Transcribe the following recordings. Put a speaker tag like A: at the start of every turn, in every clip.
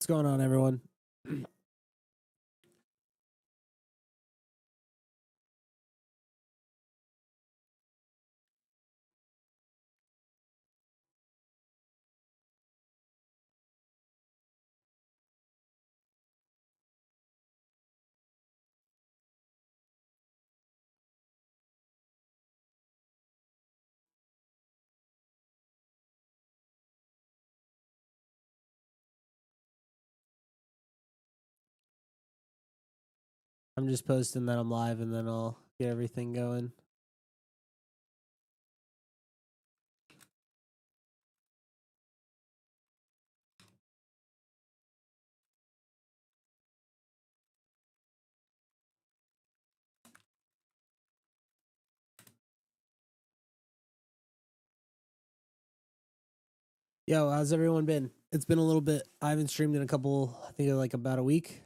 A: What's going on, everyone? I'm just posting that I'm live and then I'll get everything going. Yo, how's everyone been? It's been a little bit. I haven't streamed in a couple, I think like about a week.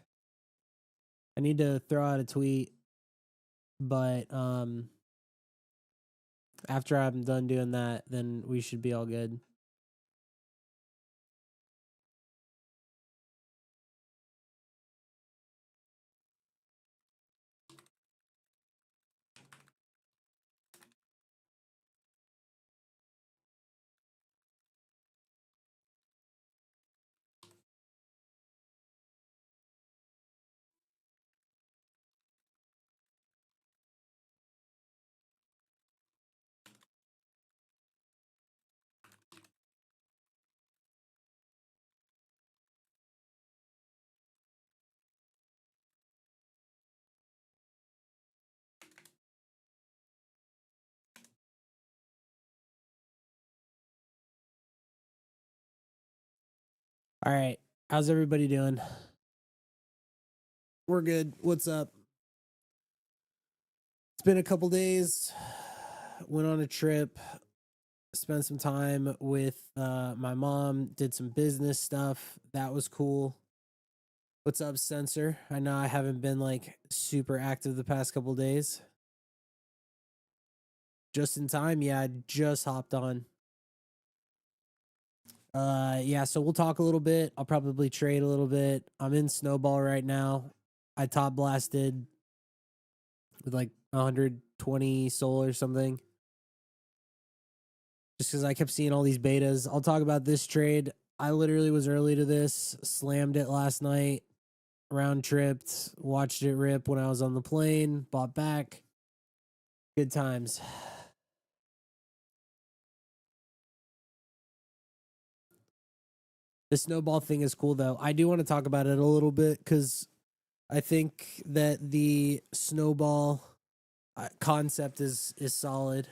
A: I need to throw out a tweet, but after I'm done doing that, then we should be all good. All right. How's everybody doing? We're good. What's up? It's been a couple days. Went on a trip. Spent some time with my mom. Did some business stuff. That was cool. What's up, Sensor? I know I haven't been like super active the past couple days. Just in time, yeah, I just hopped on. Yeah, so we'll talk a little bit. I'll probably trade a little bit. I'm in Snowball right now. I top blasted with like 120 SOL or something. Just because I kept seeing all these betas. I'll talk about this trade. I literally was early to this, slammed it last night, round tripped, watched it rip when I was on the plane, bought back. Good times. The snowball thing is cool, though. I do want to talk about it a little bit because I think that the snowball concept is solid.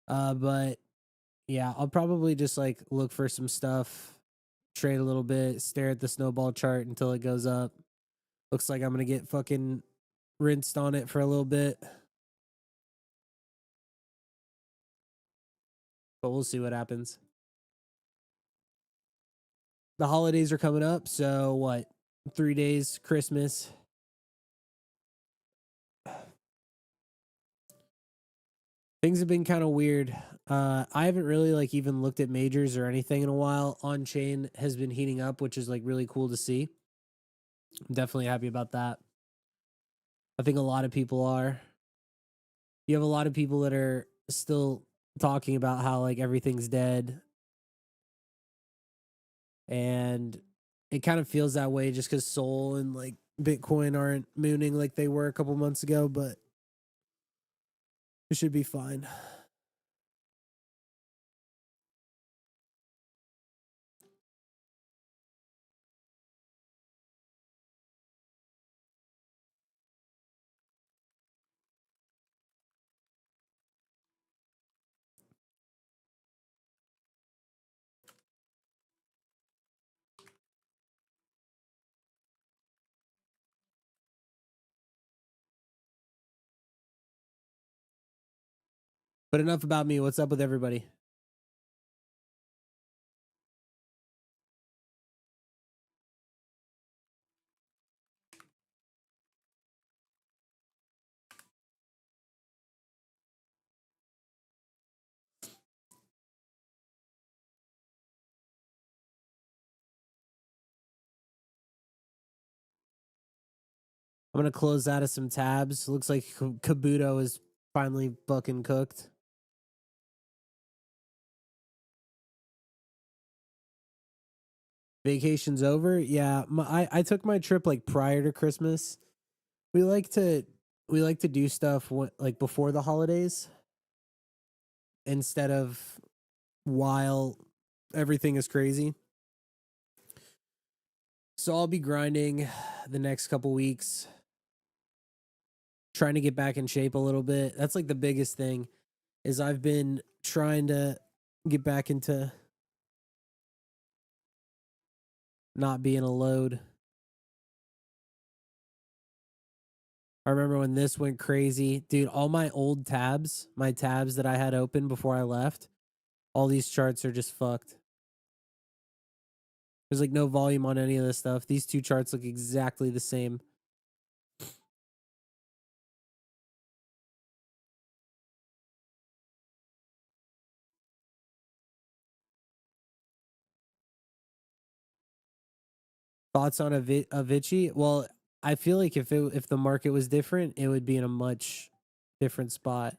A: But yeah, I'll probably just like look for some stuff, trade a little bit, stare at the snowball chart until it goes up. Looks like I'm gonna get fucking rinsed on it for a little bit. But we'll see what happens. The holidays are coming up, so what? 3 days, Christmas. Things have been kind of weird. I haven't really like even looked at majors or anything in a while. On chain has been heating up, which is like really cool to see. I'm definitely happy about that. I think a lot of people are. You have a lot of people that are still talking about how like everything's dead. And it kind of feels that way just because Sol and like Bitcoin aren't mooning like they were a couple months ago, but it should be fine. But enough about me. What's up with everybody? I'm gonna close out of some tabs. Looks like Kabuto is finally fucking cooked. Vacation's over. Yeah, I took my trip like prior to Christmas. We like to do stuff like before the holidays instead of while everything is crazy. So I'll be grinding the next couple weeks, trying to get back in shape a little bit. That's like the biggest thing is I've been trying to get back into not being a load. I remember when this went crazy. Dude, all my old tabs, my tabs that I had open before I left, all these charts are just fucked. There's like no volume on any of this stuff. These two charts look exactly the same. Thoughts on Avicii? Well, I feel like if the market was different, it would be in a much different spot.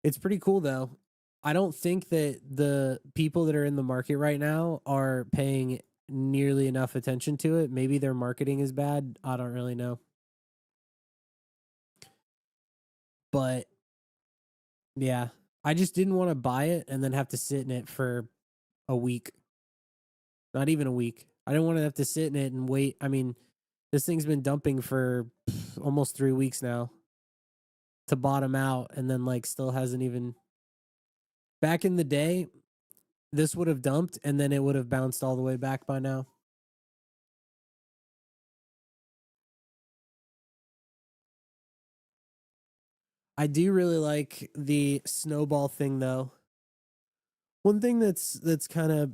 A: It's pretty cool though. I don't think that the people that are in the market right now are paying nearly enough attention to it. Maybe their marketing is bad. I don't really know. But yeah, I just didn't want to buy it and then have to sit in it for a week. Not even a week. I didn't want to have to sit in it and wait. I mean, this thing's been dumping for almost 3 weeks now to bottom out and then like still hasn't even. Back in the day, this would have dumped and then it would have bounced all the way back by now. I do really like the snowball thing though. One thing that's kind of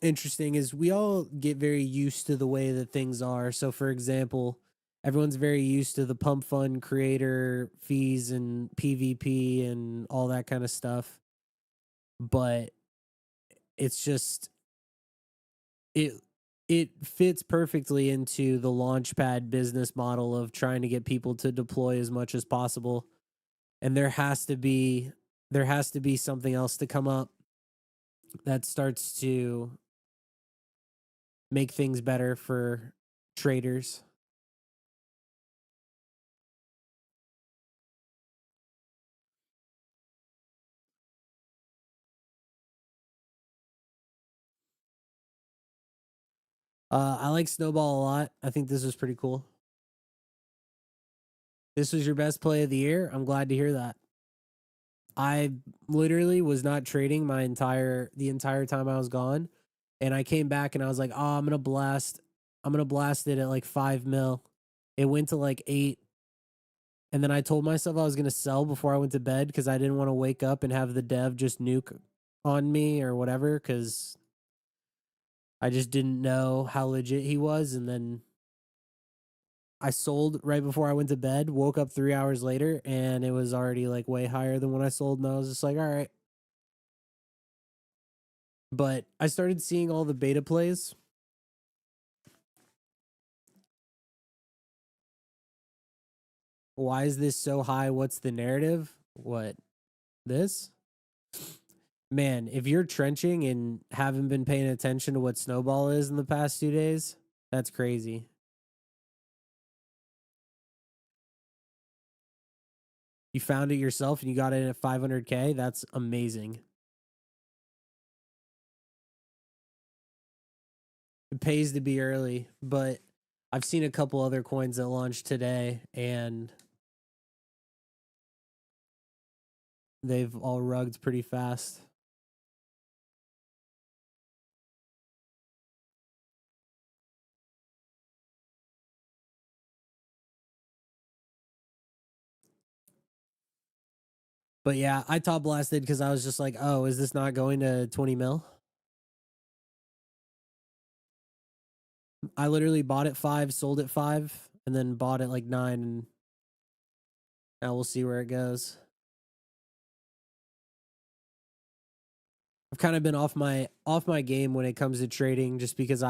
A: interesting is we all get very used to the way that things are. So for example, everyone's very used to the pump fund creator fees and PvP and all that kind of stuff. But it's just it it fits perfectly into the launchpad business model of trying to get people to deploy as much as possible. And there has to be something else to come up that starts to make things better for traders. I like Snowball a lot. I think this was pretty cool. This was your best play of the year. I'm glad to hear that. I literally was not trading the entire time I was gone, and I came back and I was like, "Oh, I'm gonna blast it at like 5 mil." It went to like 8, and then I told myself I was gonna sell before I went to bed because I didn't want to wake up and have the dev just nuke on me or whatever because I just didn't know how legit he was, and then I sold right before I went to bed, woke up 3 hours later, and it was already like way higher than when I sold. And I was just like, all right. But I started seeing all the beta plays. Why is this so high? What's the narrative? What? This? Man, if you're trenching and haven't been paying attention to what Snowball is in the past 2 days, that's crazy. You found it yourself and you got it at 500K. That's amazing. It pays to be early, but I've seen a couple other coins that launched today and they've all rugged pretty fast. But yeah, I top blasted because I was just like, oh, is this not going to 20 mil? I literally bought at 5, sold at 5, and then bought at like 9, and now we'll see where it goes. I've kind of been off my game when it comes to trading just because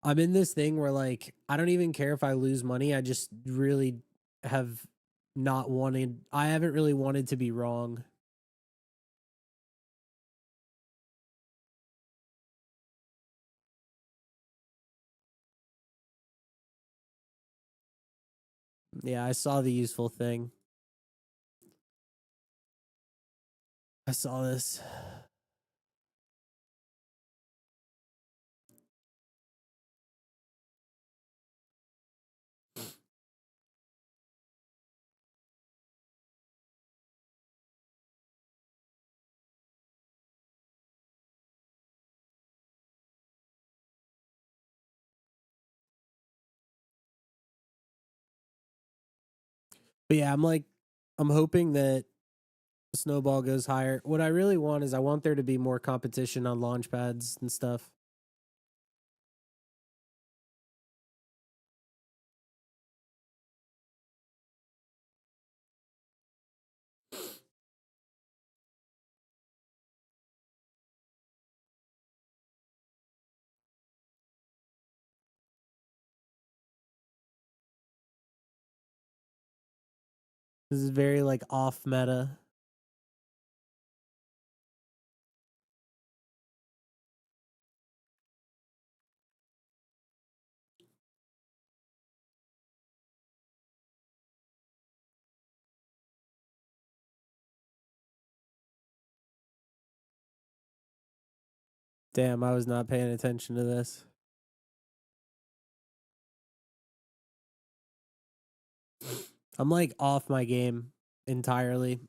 A: I'm in this thing where like I don't even care if I lose money. I just really have not wanted. I haven't really wanted to be wrong. Yeah, I saw the useful thing. I saw this. But yeah, I'm hoping that Snowball goes higher. What I really want is I want there to be more competition on launch pads and stuff. This is very like off meta. Damn, I was not paying attention to this. I'm like off my game entirely.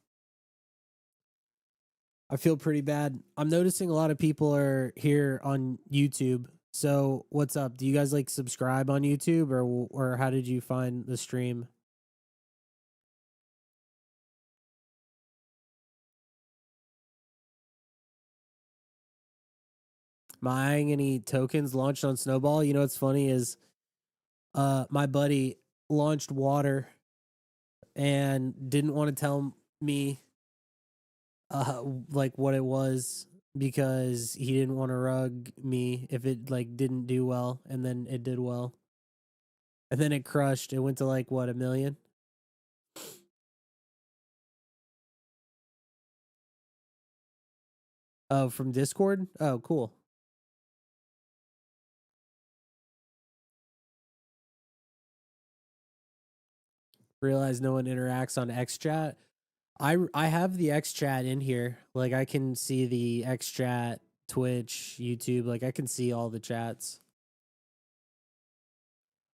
A: I feel pretty bad. I'm noticing a lot of people are here on YouTube. So, what's up? Do you guys like subscribe on YouTube or how did you find the stream? Buying any tokens launched on Snowball? You know what's funny is my buddy launched water and didn't want to tell me like what it was because he didn't want to rug me if it like didn't do well, and then it did well. And then it crushed. It went to like what, 1 million? Oh, from Discord? Oh, cool. Realize no one interacts on X chat. I have the X chat in here. Like I can see the X chat, Twitch, YouTube, like I can see all the chats.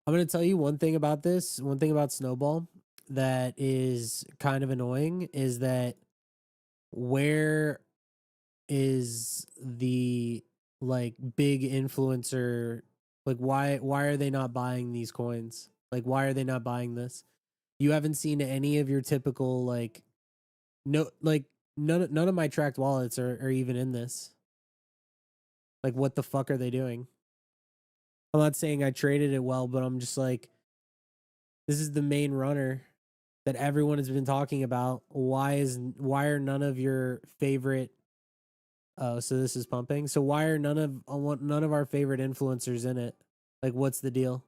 A: I'm going to tell you one thing about this, one thing about Snowball that is kind of annoying is that where is the like big influencer, like why are they not buying these coins? Like why are they not buying this? You haven't seen any of your typical like no like none of my tracked wallets are even in this. Like what the fuck are they doing? I'm not saying I traded it well, but I'm just like this is the main runner that everyone has been talking about. Why are none of your favorite oh, so this is pumping. So why are none of our favorite influencers in it? Like what's the deal?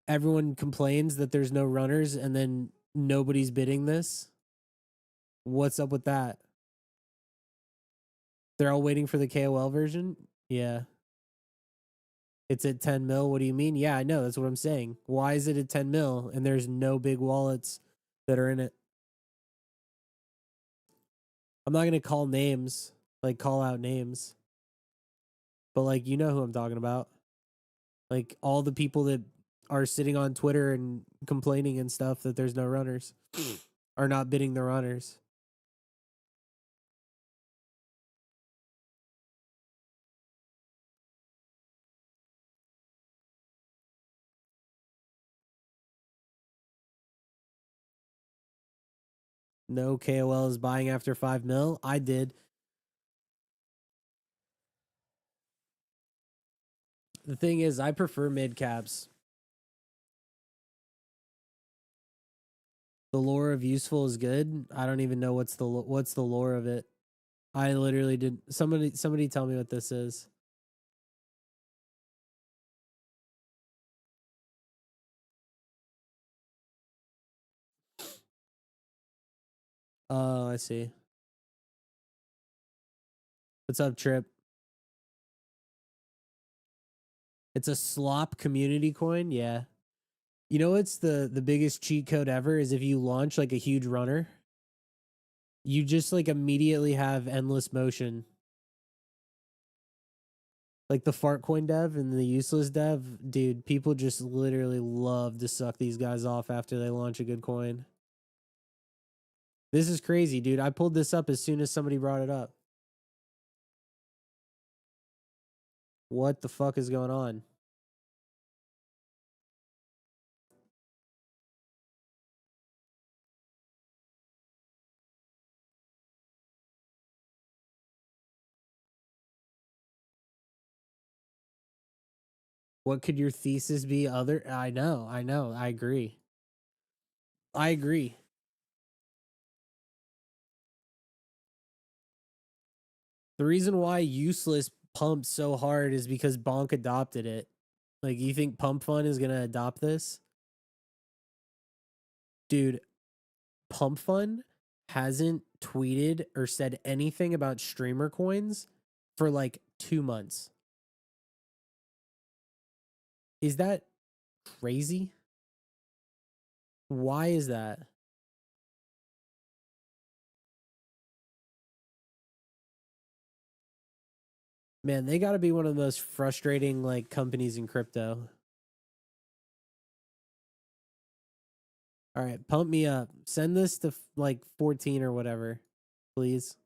A: Everyone complains that there's no runners and then nobody's bidding this. What's up with that? They're all waiting for the KOL version? Yeah. It's at 10 mil. What do you mean? Yeah, I know. That's what I'm saying. Why is it at 10 mil and there's no big wallets that are in it? I'm not going to call names, like call out names, but like, you know who I'm talking about. Like all the people that are sitting on Twitter and complaining and stuff that there's no runners are not bidding the runners. No KOL is buying after 5 mil. I did. The thing is, I prefer mid caps. The lore of useful is good. I don't even know what's the lore of it. I literally did. Somebody tell me what this is. Oh, I see. What's up, Trip? It's a slop community coin. Yeah. You know what's the biggest cheat code ever is if you launch like a huge runner, you just like immediately have endless motion. Like the fart coin dev and the useless dev, dude, people just literally love to suck these guys off after they launch a good coin. This is crazy, dude. I pulled this up as soon as somebody brought it up. What the fuck is going on? What could your thesis be other? I know, I agree. I agree. The reason why useless pumped so hard is because Bonk adopted it. Like, you think Pump Fun is gonna adopt this? Dude, Pump Fun hasn't tweeted or said anything about streamer coins for like 2 months. Is that crazy? Why is that? Man, they got to be one of the most frustrating like companies in crypto. All right, pump me up. Send this to like 14 or whatever, please.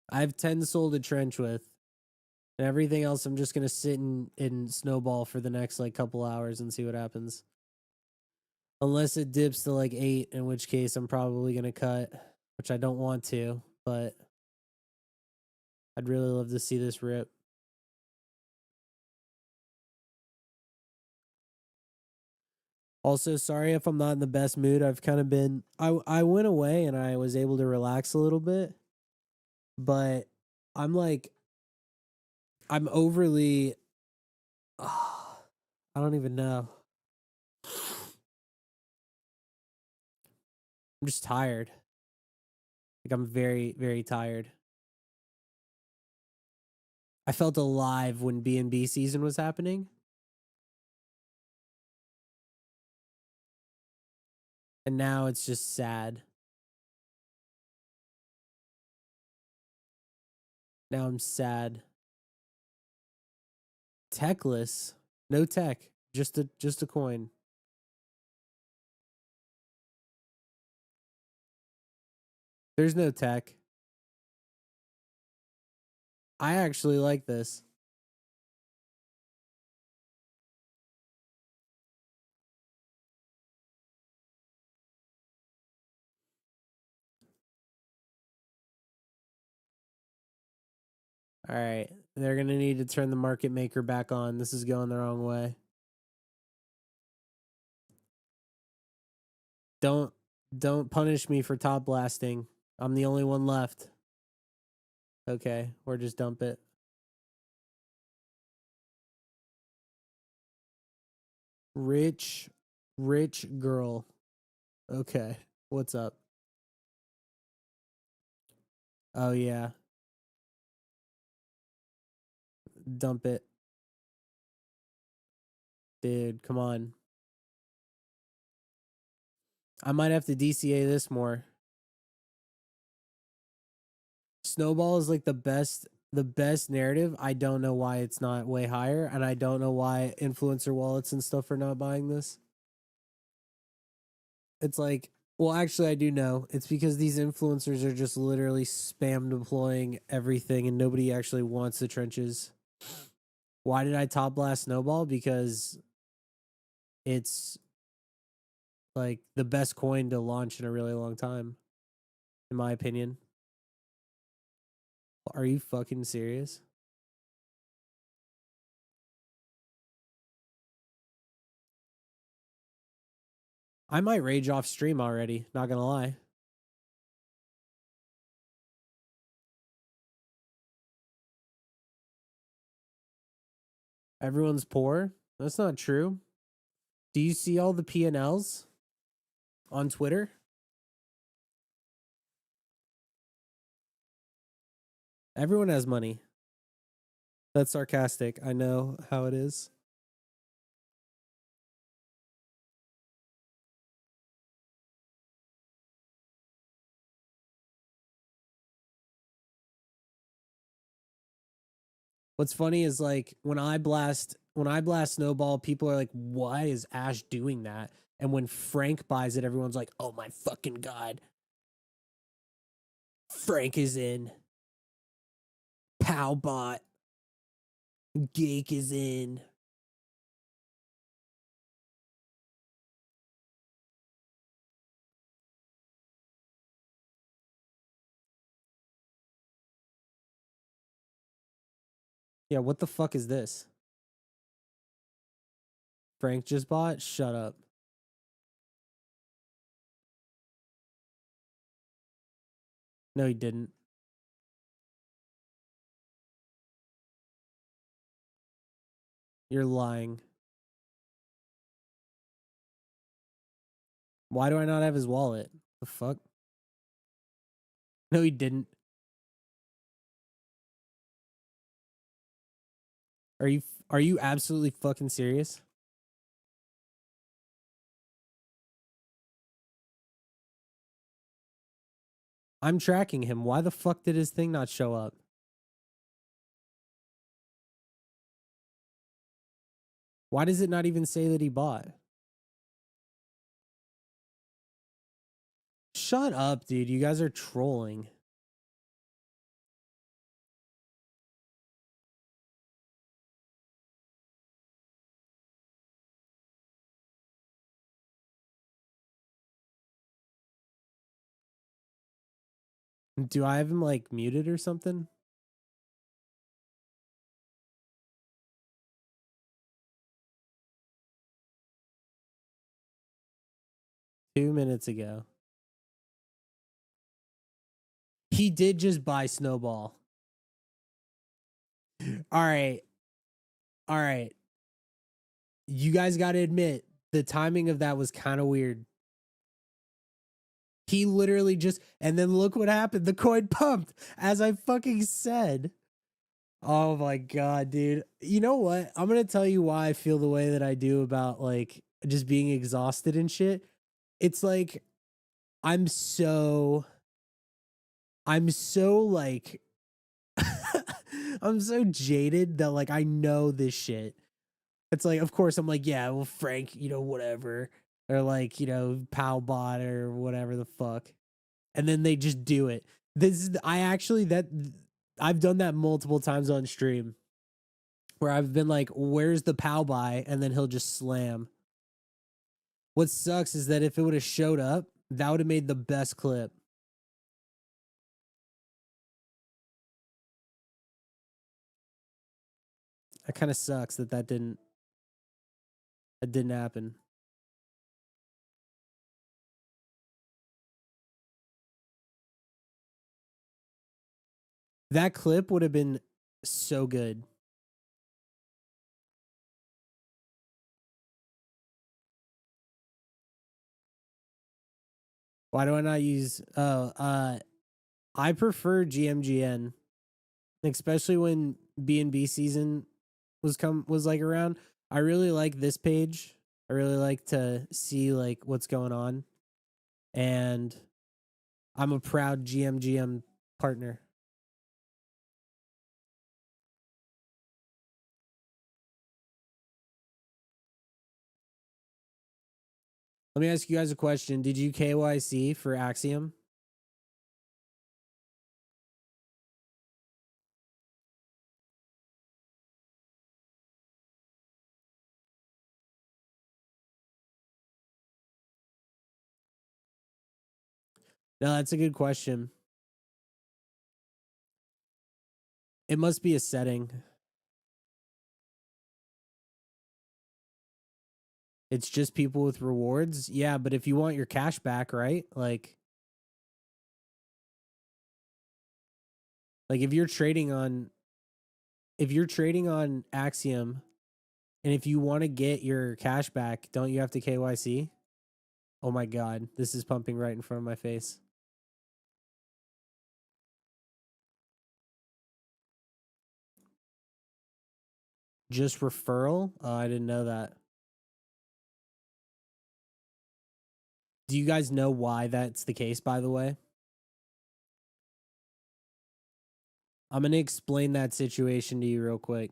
A: I have 10 SOL to trench with. And everything else, I'm just gonna sit in snowball for the next like couple hours and see what happens. Unless it dips to like 8, in which case I'm probably gonna cut, which I don't want to, but I'd really love to see this rip. Also, sorry if I'm not in the best mood. I've kind of been I went away and I was able to relax a little bit, but I'm like I'm overly I don't even know. I'm just tired. Like I'm very, very tired. I felt alive when BNB season was happening. And now it's just sad. Now I'm sad. Techless. No tech. Just a coin. There's no tech. I actually like this. All right. They're going to need to turn the market maker back on. This is going the wrong way. Don't don't punish me for top blasting. I'm the only one left. Okay, or just dump it. Rich rich girl. Okay. What's up? Oh yeah. Dump it. Dude, come on. I might have to DCA this more. Snowball is like the best narrative. I don't know why it's not way higher, and I don't know why influencer wallets and stuff are not buying this. It's like, well, actually, I do know. It's because these influencers are just literally spam deploying everything, and nobody actually wants the trenches. Why did I top blast Snowball? Because it's like the best coin to launch in a really long time, in my opinion. Are you fucking serious? I might rage off stream already, not gonna lie. Everyone's poor. That's not true. Do you see all the P&Ls on Twitter? Everyone has money. That's sarcastic. I know how it is. What's funny is like when I blast Snowball, people are like, "Why is Ash doing that?" And when Frank buys it, everyone's like, "Oh my fucking god, Frank is in. Powbot, Geek is in." Yeah, what the fuck is this? Frank just bought? Shut up. No, he didn't. You're lying. Why do I not have his wallet? The fuck? No, he didn't. Are you absolutely fucking serious? I'm tracking him. Why the fuck did his thing not show up? Why does it not even say that he bought? Shut up, dude. You guys are trolling. Do I have him like muted or something? Two minutes ago. He did just buy Snowball. All right. All right. You guys got to admit, the timing of that was kind of weird. He literally just, and then look what happened. The coin pumped, as I fucking said. Oh my god, dude. You know what? I'm going to tell you why I feel the way that I do about like just being exhausted and shit. It's like I'm so like I'm so jaded that like I know this shit. It's like, of course, I'm like, yeah, well, Frank, whatever, or like, Powbot or whatever the fuck, and then they just do it. I actually I've done that multiple times on stream where I've been like, where's the Powbuy, and then he'll just slam. What sucks is that if it would have showed up, that would have made the best clip. That kind of sucks that didn't happen. That clip would have been so good. Why do I not use I prefer GMGN, especially when BNB season was like around. I really like this page. I really like to see like what's going on. And I'm a proud GMGM partner. Let me ask you guys a question. Did you KYC for Axiom? No, that's a good question. It must be a setting. It's just people with rewards. Yeah, but if you want your cash back, right? Like if you're trading on Axiom And if you want to get your cash back, don't you have to KYC? Oh my God, this is pumping right in front of my face. Just referral? Oh, I didn't know that. Do you guys know why that's the case, by the way? I'm going to explain that situation to you real quick.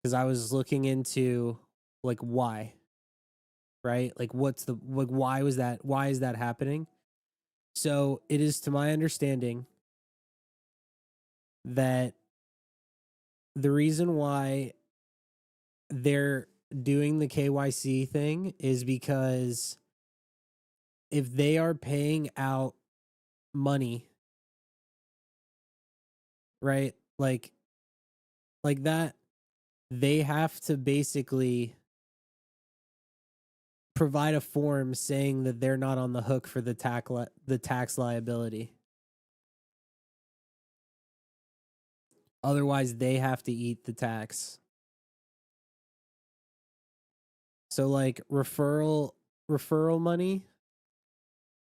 A: Because I was looking into, like, why, right? Like, why is that happening? So it is to my understanding that the reason why they're doing the KYC thing is because if they are paying out money, right? Like that, they have to basically provide a form saying that they're not on the hook for the tax liability. Otherwise, they have to eat the tax. So like referral money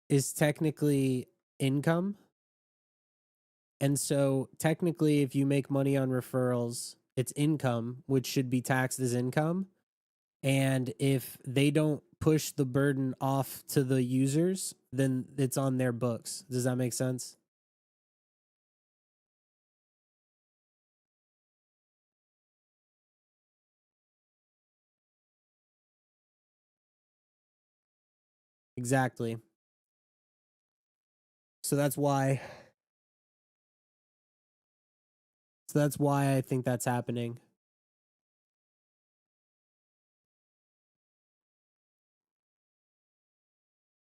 A: is technically income. And so technically if you make money on referrals, it's income, which should be taxed as income. And if they don't push the burden off to the users, then it's on their books. Does that make sense? Exactly. So that's why I think that's happening.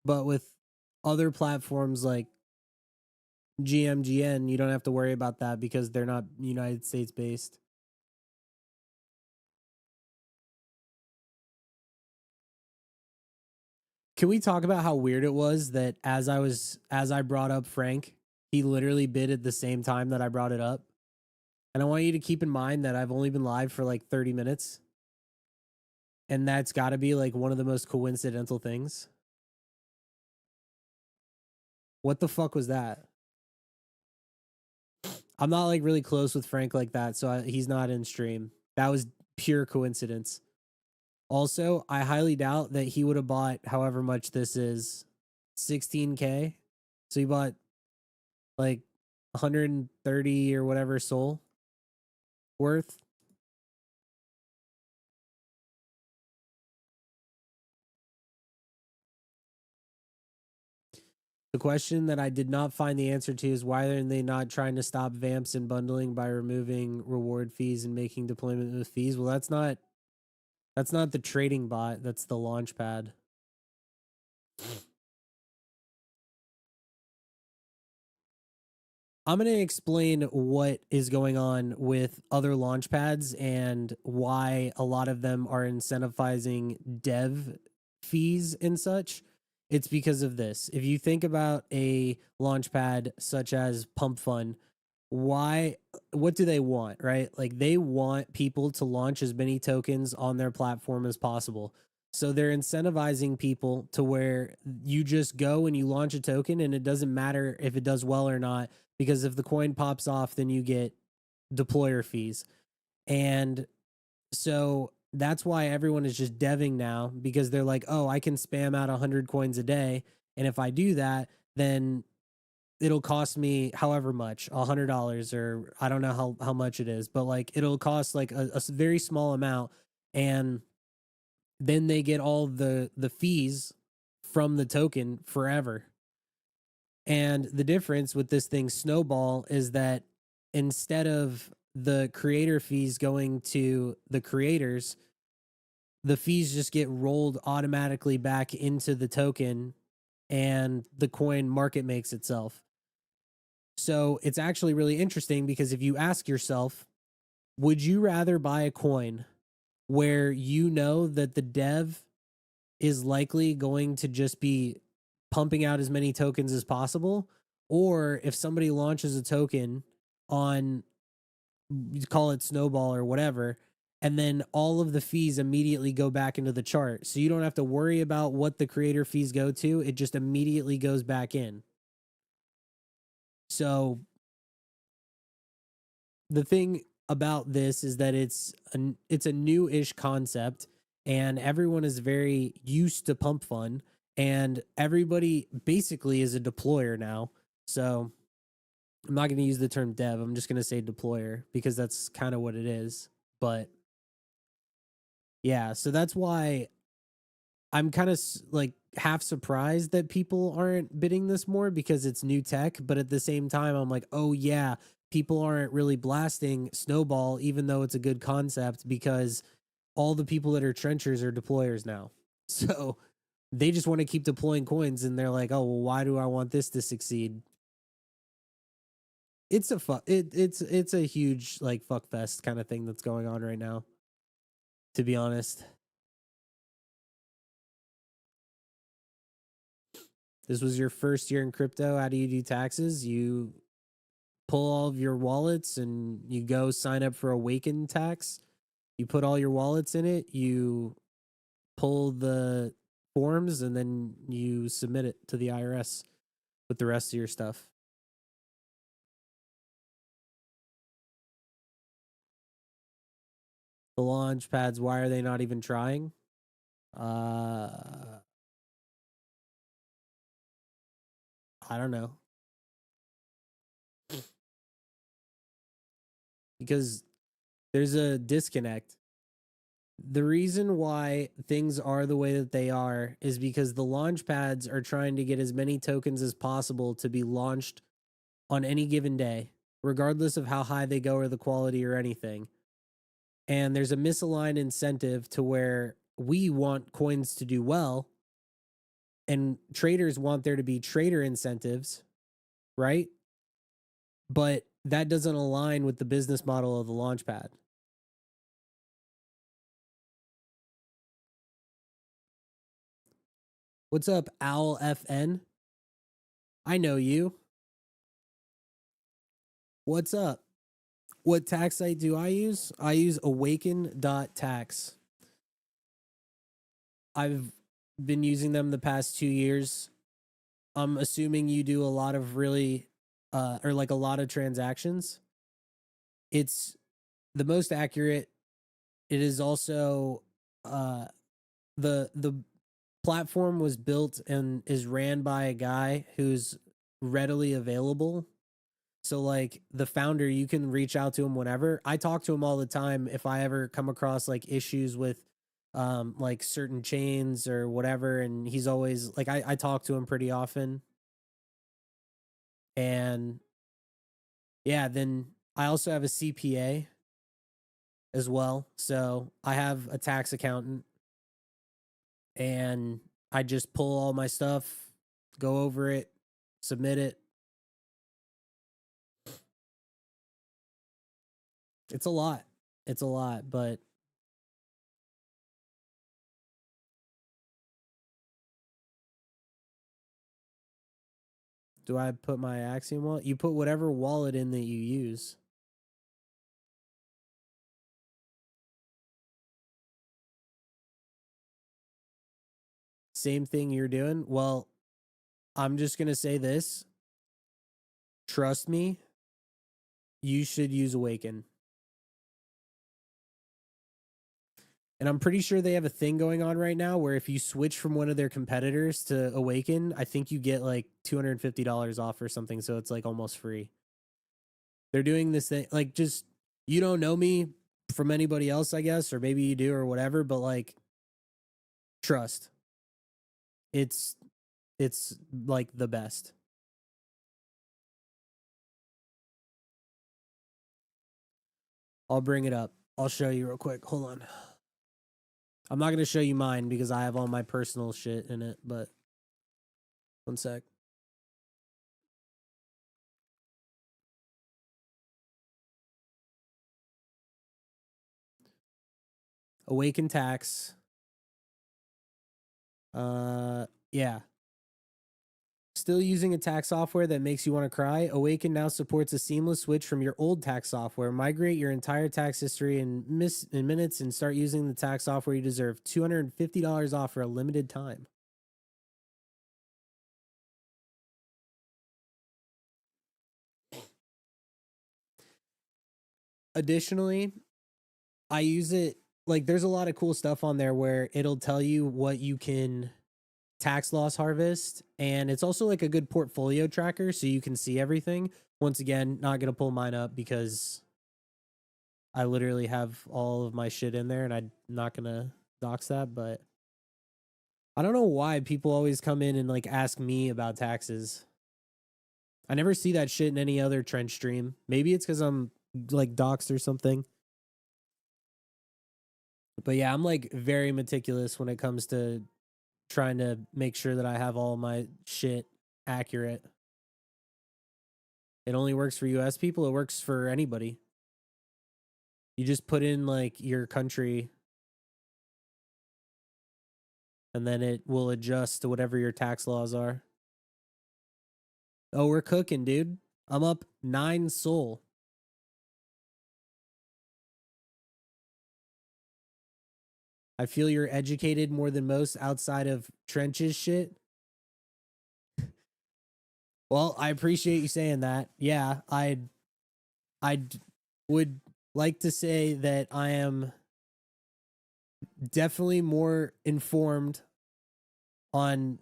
A: But with other platforms like GMGN, you don't have to worry about that because they're not United States based. Can we talk about how weird it was that as I brought up Frank, he literally bid at the same time that I brought it up? And I want you to keep in mind that I've only been live for like 30 minutes. And that's got to be like one of the most coincidental things. What the fuck was that? I'm not like really close with Frank like that, so he's not in stream. That was pure coincidence. Also, I highly doubt that he would have bought however much this is, 16K. So he bought like 130 or whatever SOL worth. The question that I did not find the answer to is why are they not trying to stop vamps and bundling by removing reward fees and making deployment with fees? Well, that's not the trading bot, that's the launch pad. I'm going to explain what is going on with other launch pads and why a lot of them are incentivizing dev fees and such. It's because of this. If you think about a launch pad such as Pump Fun, what do they want, right? Like they want people to launch as many tokens on their platform as possible. So they're incentivizing people to where you just go and you launch a token and it doesn't matter if it does well or not, because if the coin pops off, then you get deployer fees. And so that's why everyone is just deving now, because they're like, oh, I can spam out 100 coins a day. And if I do that, then it'll cost me however much, $100, or I don't know how much it is, but like it'll cost like a very small amount. And then they get all the fees from the token forever. And the difference with this thing Snowball is that instead of the creator fees going to the creators, the fees just get rolled automatically back into the token and the coin market makes itself. So it's actually really interesting because if you ask yourself, would you rather buy a coin where you know that the dev is likely going to just be pumping out as many tokens as possible? Or if somebody launches a token on, you call it Snowball or whatever, and then all of the fees immediately go back into the chart. So you don't have to worry about what the creator fees go to. It just immediately goes back in. So the thing about this is that it's a new-ish concept, and everyone is very used to pump fun, and everybody basically is a deployer now. So I'm not going to use the term dev. I'm just going to say deployer because that's kind of what it is. But yeah, so that's why I'm kind of like half surprised that people aren't bidding this more because it's new tech. But at the same time, I'm like, oh, yeah, people aren't really blasting Snowball, even though it's a good concept, because all the people that are trenchers are deployers now. So they just want to keep deploying coins, and they're like, oh, well, why do I want this to succeed? It's a it's a huge like fuck fest kind of thing that's going on right now, to be honest. This was your first year in crypto. How do you do taxes? You pull all of your wallets and you go sign up for Awaken tax. You put all your wallets in it, you pull the forms, and then you submit it to the IRS with the rest of your stuff. The launch pads, why are they not even trying? I don't know. Because there's a disconnect. The reason why things are the way that they are is because the launch pads are trying to get as many tokens as possible to be launched on any given day, regardless of how high they go or the quality or anything. And there's a misaligned incentive to where we want coins to do well, and traders want there to be trader incentives, right? But that doesn't align with the business model of the launchpad. What's up, Owl FN? I know you. What's up? What tax site do I use? I use awaken.tax. I've been using them the past 2 years. I'm assuming you do a lot of really, or like a lot of transactions. It's the most accurate. It is also, the platform was built and is ran by a guy who's readily available. So like the founder, you can reach out to him whenever. I talk to him all the time if I ever come across like issues with like certain chains or whatever, and he's always like I talk to him pretty often. And yeah, then I also have a CPA as well. So I have a tax accountant, and I just pull all my stuff, go over it, submit it. It's a lot. It's a lot, but do I put my Axiom wallet? You put whatever wallet in that you use. Same thing you're doing. Well, I'm just going to say this. Trust me, you should use Awaken. And I'm pretty sure they have a thing going on right now where if you switch from one of their competitors to Awaken, I think you get like $250 off or something. So it's like almost free. They're doing this thing, like, just, you don't know me from anybody else, I guess, or maybe you do or whatever, but like, trust. It's like the best. I'll bring it up. I'll show you real quick. Hold on. I'm not going to show you mine because I have all my personal shit in it, but one sec. Awaken tax. Yeah. still using a tax software that makes you want to cry? Awaken now supports a seamless switch from your old tax software. Migrate your entire tax history in minutes and start using the tax software you deserve. $250 off for a limited time. Additionally, I use it like there's a lot of cool stuff on there where it'll tell you what you can tax loss harvest, and it's also like a good portfolio tracker so you can see everything. Once again, not going to pull mine up because I literally have all of my shit in there and I'm not going to dox that, but I don't know why people always come in and like ask me about taxes. I never see that shit in any other trench stream. Maybe it's because I'm like doxed or something. But yeah, I'm like very meticulous when it comes to trying to make sure that I have all my shit accurate. It only works for US people, it works for anybody. You just put in like your country and then it will adjust to whatever your tax laws are. Oh, we're cooking, dude. I'm up 9 SOL. I feel you're educated more than most outside of trenches shit. Well, I appreciate you saying that. Yeah, I would like to say that I am definitely more informed on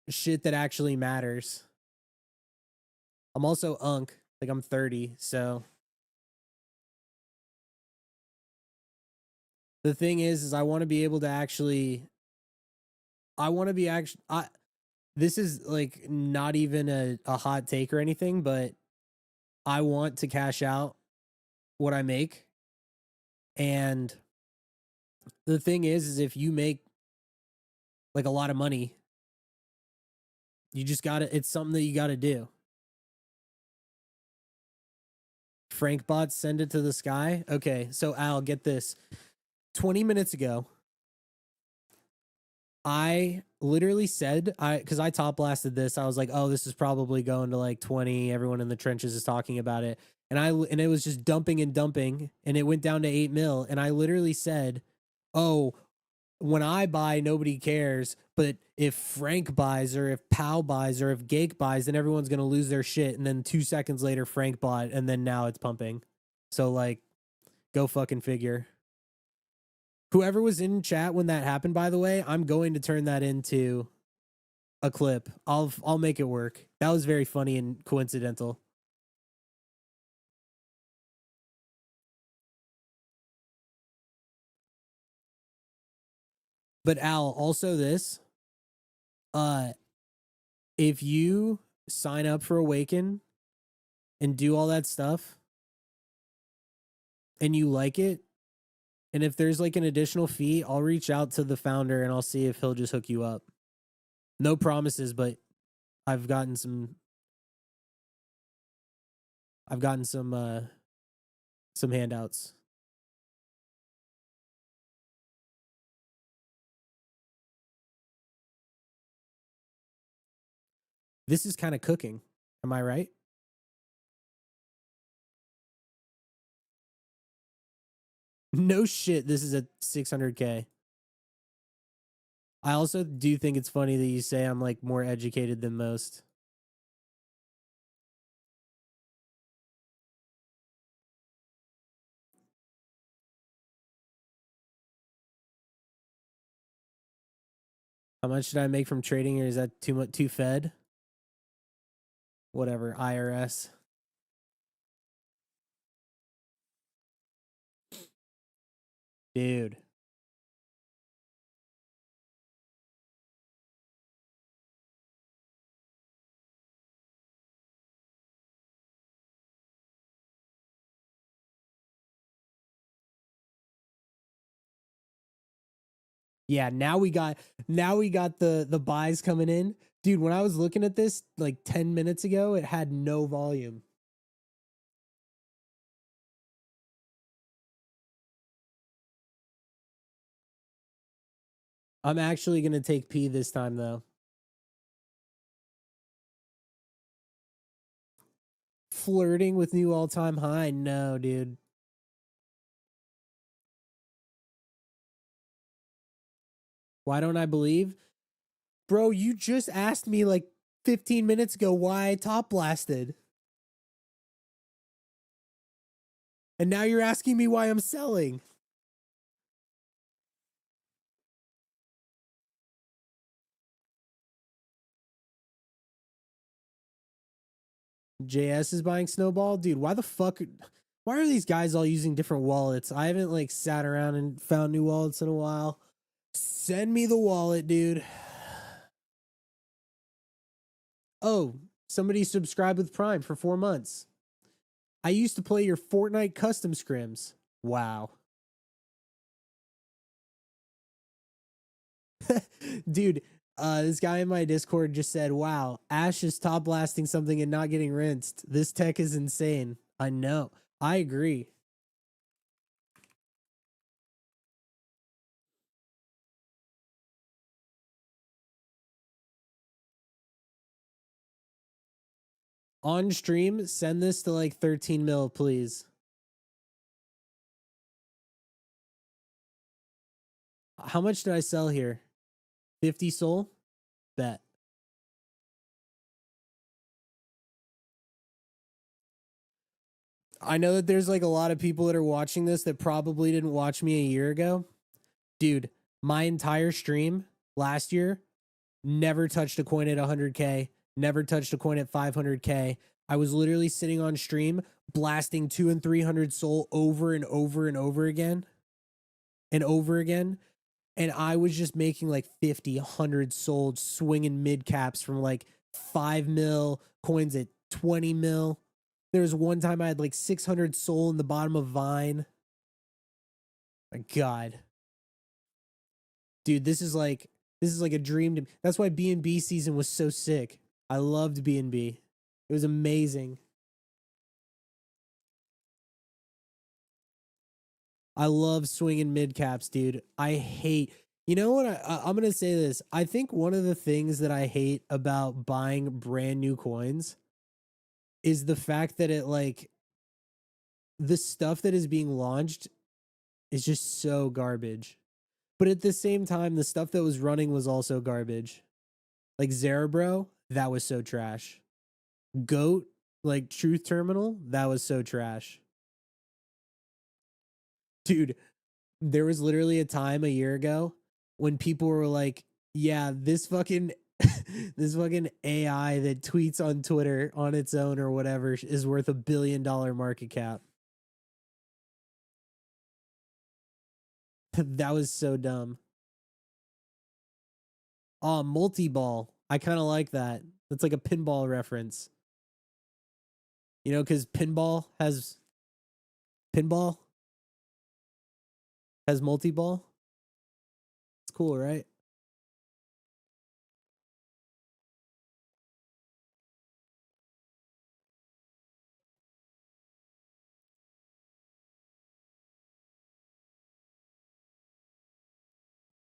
A: shit that actually matters. I'm also unk, like I'm 30, so the thing is I want to be able to actually I want to be actually I this is like not even a hot take or anything, but I want to cash out what I make. And the thing is if you make like a lot of money, you just gotta, it's something that you gotta do. Frank bots send it to the sky. Okay, so Al, get this. 20 minutes ago, I literally said, because I top blasted this. I was like, oh, this is probably going to like 20. Everyone in the trenches is talking about it. And it was just dumping and dumping, and it went down to 8 mil. And I literally said, oh, when I buy, nobody cares. But if Frank buys, or if Pow buys, or if Gake buys, then everyone's gonna lose their shit. And then 2 seconds later, Frank bought, and then now it's pumping. So like, go fucking figure. Whoever was in chat when that happened, by the way, I'm going to turn that into a clip. I'll make it work. That was very funny and coincidental. But Al, also this, uh, if you sign up for Awaken and do all that stuff and you like it, and if there's like an additional fee, I'll reach out to the founder and I'll see if he'll just hook you up. No promises, but I've gotten some some handouts. This is kind of cooking. Am I right? No shit, this is a 600K. I also do think it's funny that you say I'm like more educated than most. How much did I make from trading, or is that too much, too fed? Whatever, IRS. Dude. Yeah, now we got the buys coming in. Dude, when I was looking at this like 10 minutes ago, it had no volume. I'm actually going to take P this time though. Flirting with new all-time high? No, dude. Why don't I believe? Bro, you just asked me like 15 minutes ago why I top blasted. And now you're asking me why I'm selling. JS is buying Snowball? Dude, why the fuck? Why are these guys all using different wallets? I haven't like sat around and found new wallets in a while. Send me the wallet, dude. Oh, somebody subscribed with Prime for 4 months. I used to play your Fortnite custom scrims. Wow. Dude, this guy in my Discord just said, wow, Ash is top blasting something and not getting rinsed. This tech is insane. I know. I agree. On stream, send this to like 13 mil, please. How much did I sell here? 50 SOL? Bet. I know that there's like a lot of people that are watching this that probably didn't watch me a year ago. Dude, my entire stream last year never touched a coin at 100K, never touched a coin at 500K. I was literally sitting on stream blasting 200 and 300 SOL over and over and over again and over again. And I was just making like 50, 100 SOL swinging mid caps from like 5 mil coins at 20 mil. There was one time I had like 600 SOL in the bottom of Vine. My God. Dude, this is like a dream to me. That's why BNB season was so sick. I loved BNB. It was amazing. I love swinging mid caps, dude. I hate. You know what? I'm gonna say this. I think one of the things that I hate about buying brand new coins is the fact that it like the stuff that is being launched is just so garbage. But at the same time, the stuff that was running was also garbage. Like Zerebro, that was so trash. Goat, like Truth Terminal, that was so trash. Dude, there was literally a time a year ago when people were like, yeah, this fucking this fucking AI that tweets on Twitter on its own or whatever is worth $1 billion market cap. That was so dumb. Oh, multi-ball. I kind of like that. That's like a pinball reference. You know, because pinball has multi-ball. It's cool, right?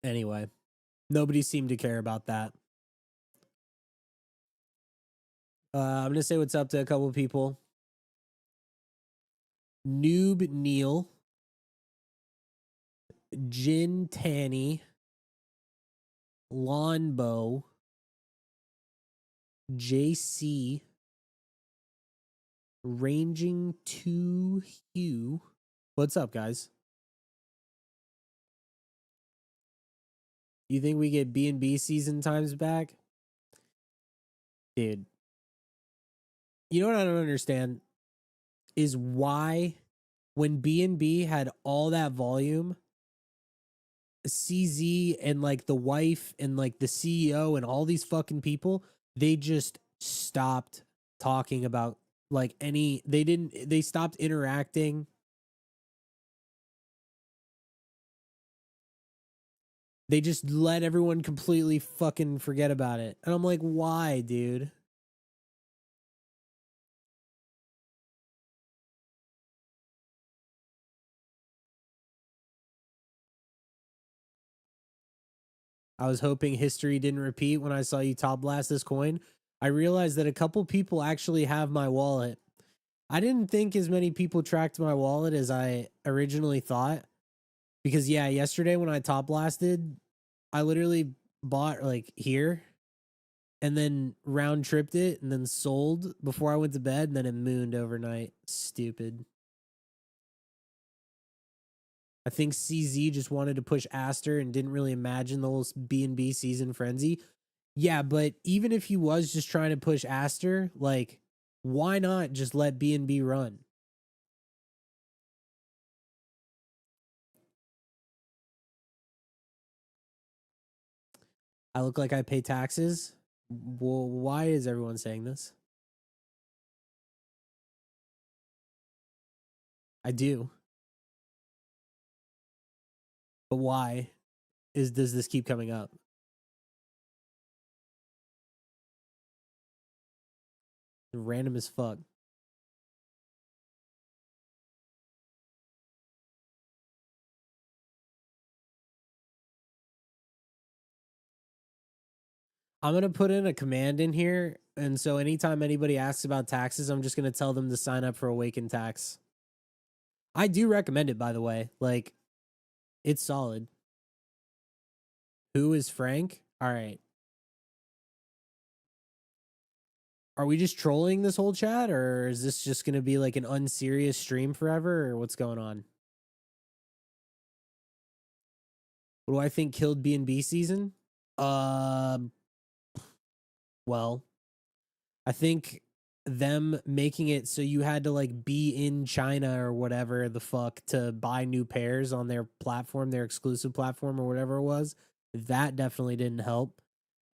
A: Anyway, nobody seemed to care about that. I'm gonna say what's up to a couple of people. Noob Neil, Jin Tanny, Lawnbow, JC, Ranging to Hugh. What's up, guys? You think we get BNB season times back? Dude, you know what I don't understand is why when BNB had all that volume, CZ and like the wife and like the CEO and all these fucking people, they just stopped talking about like they stopped interacting. They just let everyone completely fucking forget about it. And I'm like, why, dude? I was hoping history didn't repeat when I saw you top blast this coin. I realized that a couple people actually have my wallet. I didn't think as many people tracked my wallet as I originally thought. Because yeah, yesterday when I top blasted, I literally bought like here and then round tripped it and then sold before I went to bed and then it mooned overnight. Stupid. I think CZ just wanted to push Aster and didn't really imagine the whole BNB season frenzy. Yeah, but even if he was just trying to push Aster, like, why not just let BNB run? I look like I pay taxes. Well, why is everyone saying this? I do. But why does this keep coming up? Random as fuck. I'm going to put in a command in here. And so anytime anybody asks about taxes, I'm just going to tell them to sign up for Awaken Tax. I do recommend it, by the way. Like, it's solid. Who is Frank? All right. Are we just trolling this whole chat, or is this just going to be like an unserious stream forever, or what's going on? What do I think killed BNB season? Well, I think them making it so you had to like be in China or whatever the fuck to buy new pairs on their platform, their exclusive platform or whatever it was. That definitely didn't help.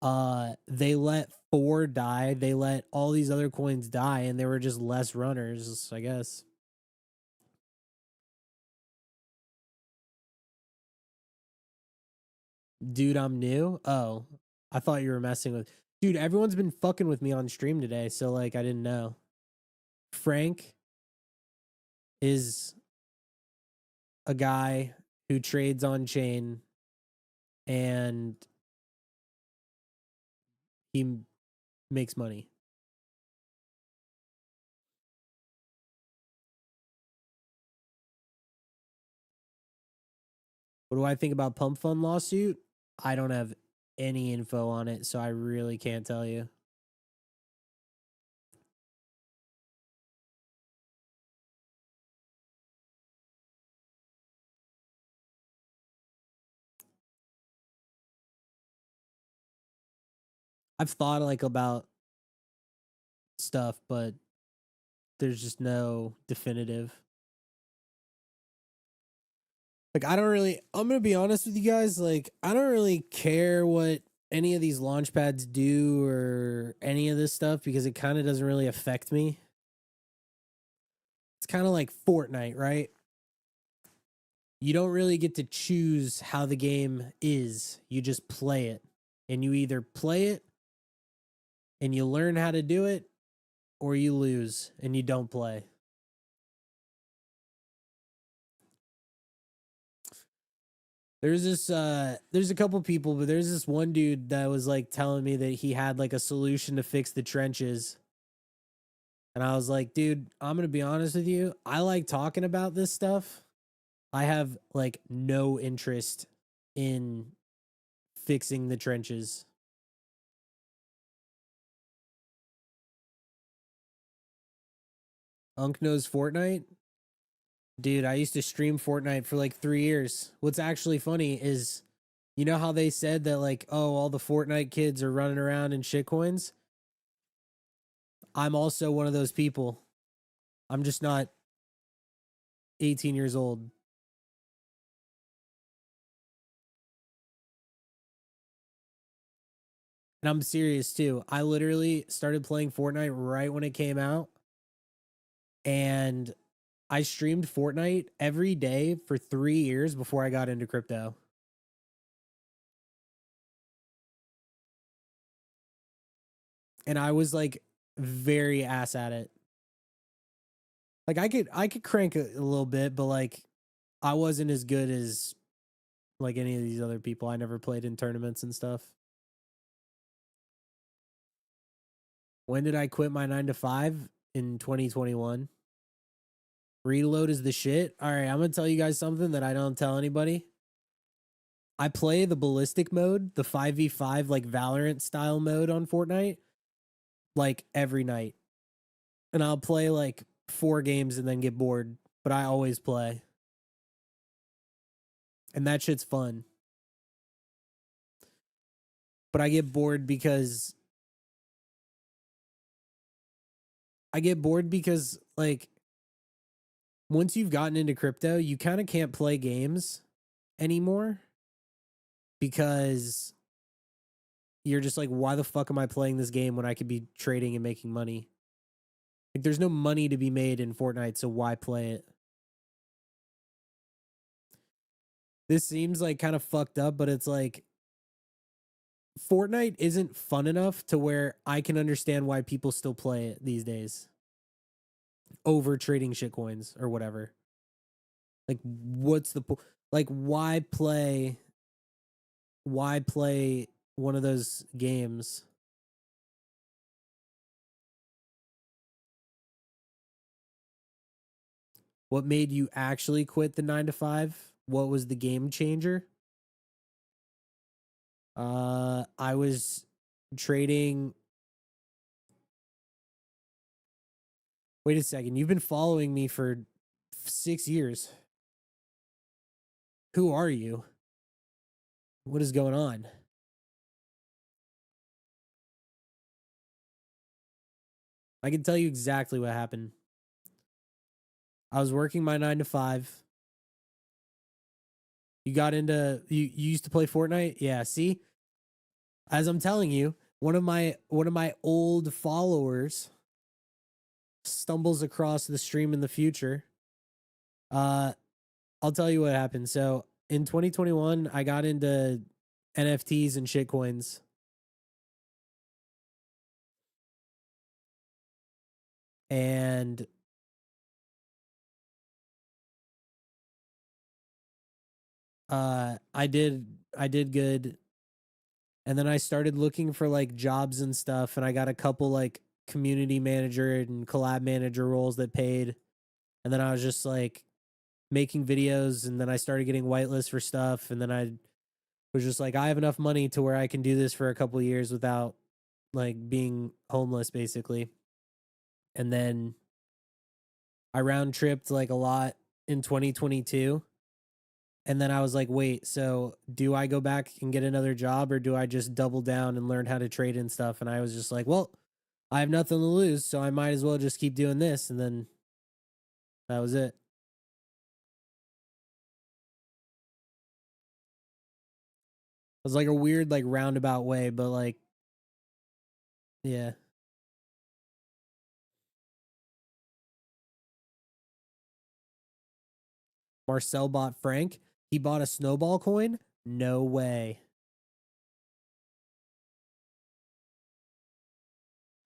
A: They let 4 die. They let all these other coins die, and there were just less runners, I guess. Dude, I'm new. Oh, I thought you were messing with. Dude, everyone's been fucking with me on stream today, so like I didn't know. Frank is a guy who trades on chain and he makes money. What do I think about Pump Fund lawsuit? I don't have any info on it, so I really can't tell you. I've thought like about stuff, but there's just no definitive. Like I don't really I'm going to be honest with you guys, like I don't really care what any of these launch pads do or any of this stuff because it kind of doesn't really affect me. It's kind of like Fortnite, right? You don't really get to choose how the game is. You just play it. And you either play it and you learn how to do it or you lose and you don't play. There's a couple people, but there's this one dude that was like telling me that he had like a solution to fix the trenches. And I was like, dude, I'm going to be honest with you. I like talking about this stuff. I have like no interest in fixing the trenches. Unk knows Fortnite. Dude, I used to stream Fortnite for like 3 years. What's actually funny is, you know how they said that like, oh, all the Fortnite kids are running around in shitcoins? I'm also one of those people. I'm just not 18 years old. And I'm serious too. I literally started playing Fortnite right when it came out. And I streamed Fortnite every day for 3 years before I got into crypto. And I was like very ass at it. Like I could crank a little bit, but like I wasn't as good as like any of these other people. I never played in tournaments and stuff. When did I quit my 9 to 5? In 2021. Reload is the shit. All right, I'm gonna tell you guys something that I don't tell anybody. I play the ballistic mode, the 5v5 like Valorant style mode on Fortnite, like every night. And I'll play like 4 games and then get bored, but I always play. And that shit's fun. But I get bored because like once you've gotten into crypto, you kind of can't play games anymore because you're just like, why the fuck am I playing this game when I could be trading and making money? Like, there's no money to be made in Fortnite, so why play it? This seems like kind of fucked up, but it's like Fortnite isn't fun enough to where I can understand why people still play it these days over trading shitcoins or whatever. Like, what's the like? Why play one of those games? What made you actually quit the 9 to 5? What was the game changer? I was trading. Wait a second. You've been following me for 6 years. Who are you? What is going on? I can tell you exactly what happened. I was working my 9 to 5. You got into you used to play Fortnite? Yeah, see? As I'm telling you, one of my old followers stumbles across the stream in the future. Uh I'll tell you what happened. So, in 2021, I got into NFTs and shitcoins. And I did good, and then I started looking for like jobs and stuff, and I got a couple like community manager and collab manager roles that paid, and then I was just like making videos, and then I started getting whitelist for stuff, and then I was just like, I have enough money to where I can do this for a couple years without like being homeless basically. And then I round tripped like a lot in 2022. And then I was like, wait, so do I go back and get another job, or do I just double down and learn how to trade and stuff? And I was just like, well, I have nothing to lose, so I might as well just keep doing this. And then that was it. It was like a weird, like roundabout way, but like, yeah. Marcel bought Frank. He bought a snowball coin? No way.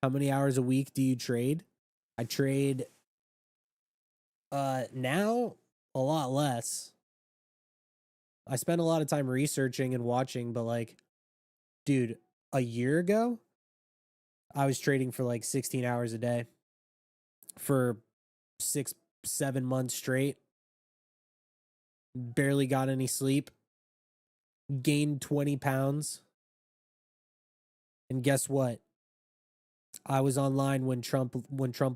A: How many hours a week do you trade? I trade now a lot less. I spend a lot of time researching and watching, but like, dude, a year ago, I was trading for like 16 hours a day for 6, 7 months straight. Barely got any sleep. Gained 20 pounds. And guess what? I was online when Trump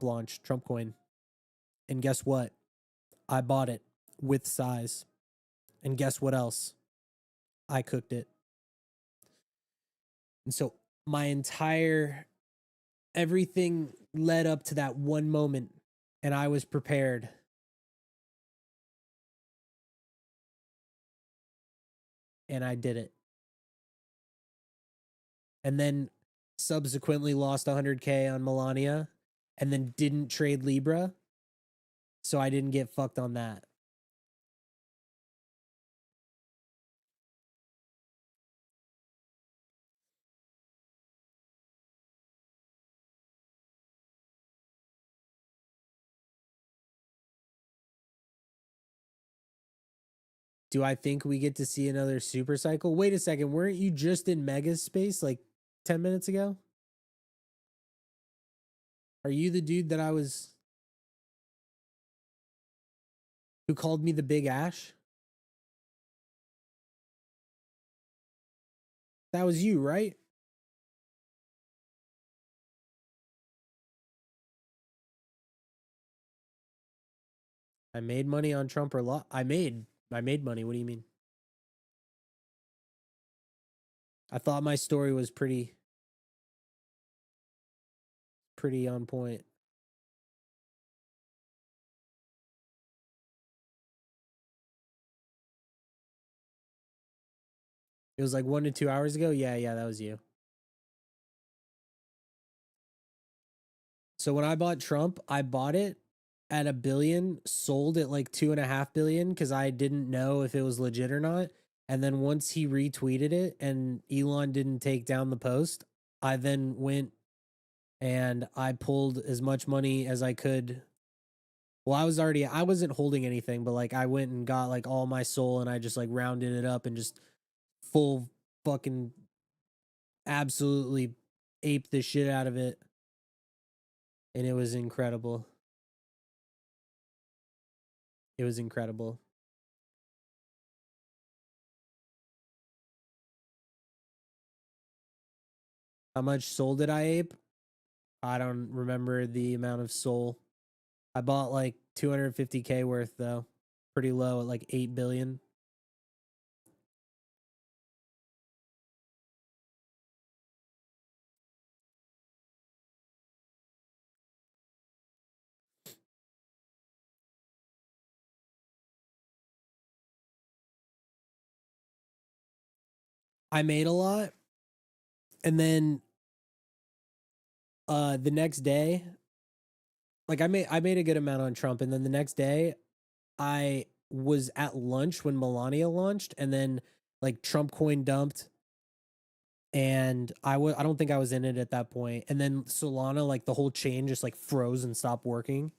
A: launched Trump coin. And guess what? I bought it with size. And guess what else? I cooked it. And so my entire everything led up to that one moment, and I was prepared. And I did it. And then subsequently lost 100K on Melania, and then didn't trade Libra. So I didn't get fucked on that. Do I think we get to see another super cycle? Wait a second. Weren't you just in Mega space like 10 minutes ago? Are you the dude that I was Who called me the Big Ash? That was you, right? I made money on Trump or I made money. What do you mean? I thought my story was pretty on point. It was like 1 to 2 hours ago. Yeah, that was you. So when I bought Trump, I bought it at $1 billion, sold at like 2.5 billion because I didn't know if it was legit or not. And then once he retweeted it and Elon didn't take down the post, I then went and I pulled as much money as I could. Well, I wasn't holding anything, but like I went and got like all my SOL and I just like rounded it up and just full fucking absolutely aped the shit out of it. And it was incredible. It was incredible. How much SOL did I ape? I don't remember the amount of SOL. I bought like 250K worth though. Pretty low at like 8 billion. I made a lot. And then the next day, like I made a good amount on Trump, and then the next day I was at lunch when Melania launched, and then like Trump coin dumped, and I don't think I was in it at that point. And then Solana, like the whole chain just like froze and stopped working.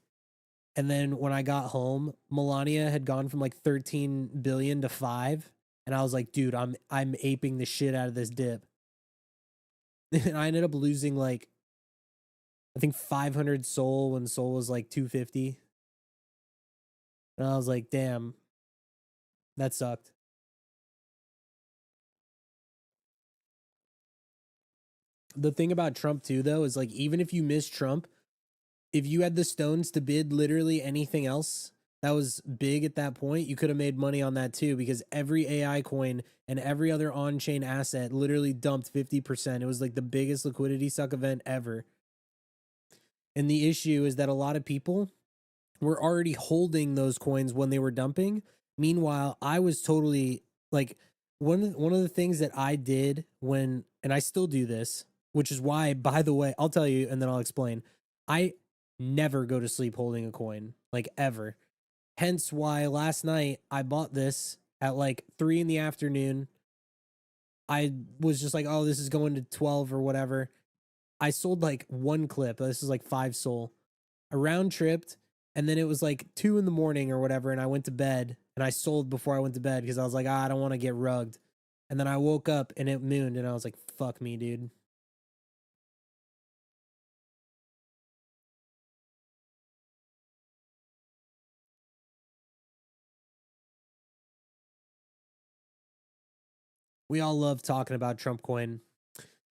A: And then when I got home, Melania had gone from like 13 billion to 5, and I was like, dude, I'm aping the shit out of this dip. And I ended up losing like I think 500 SOL when SOL was like 250. And I was like, damn, that sucked. The thing about Trump too though is like even if you miss Trump, if you had the stones to bid literally anything else that was big at that point, you could have made money on that too because every AI coin and every other on-chain asset literally dumped 50%. It was like the biggest liquidity suck event ever. And the issue is that a lot of people were already holding those coins when they were dumping. Meanwhile, I was totally like one of the things that I did when, and I still do this, which is why, by the way, I'll tell you and then I'll explain. I never go to sleep holding a coin, like ever. Hence why last night I bought this at like 3 in the afternoon. I was just like, oh, this is going to 12 or whatever. I sold like one clip. This is like 5 SOL. I round tripped, and then it was like 2 in the morning or whatever, and I went to bed and I sold before I went to bed because I was like, I don't want to get rugged. And then I woke up and it mooned, and I was like, fuck me, dude. We all love talking about Trump coin.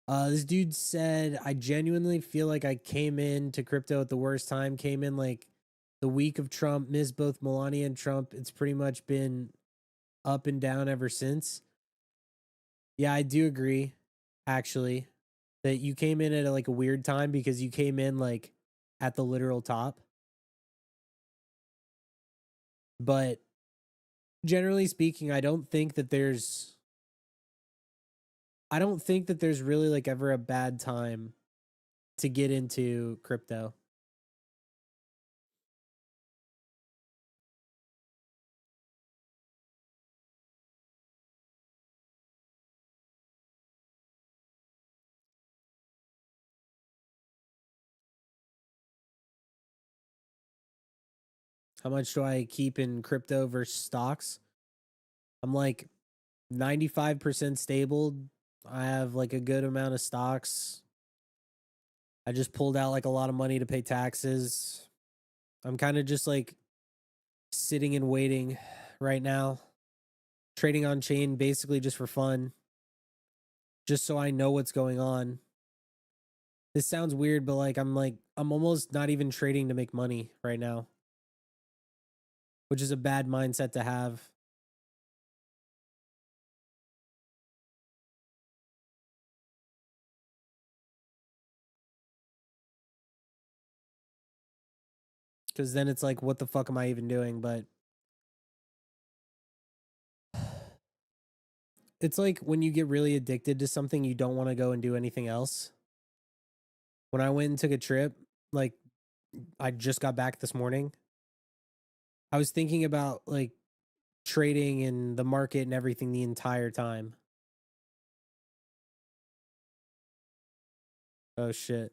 A: This dude said, I genuinely feel like I came in to crypto at the worst time. Came in like the week of Trump, missed both Melania and Trump. It's pretty much been up and down ever since. Yeah, I do agree, actually, that you came in at like a weird time because you came in like at the literal top. But generally speaking, I don't think that there's really like ever a bad time to get into crypto. How much do I keep in crypto versus stocks? I'm like 95% stable. I have like a good amount of stocks. I just pulled out like a lot of money to pay taxes. I'm kind of just like sitting and waiting right now. Trading on chain basically just for fun. Just so I know what's going on. This sounds weird, but I'm almost not even trading to make money right now. Which is a bad mindset to have. Because then it's like, what the fuck am I even doing? But it's like when you get really addicted to something, you don't want to go and do anything else. When I went and took a trip, like I just got back this morning, I was thinking about like trading and the market and everything the entire time. Oh shit.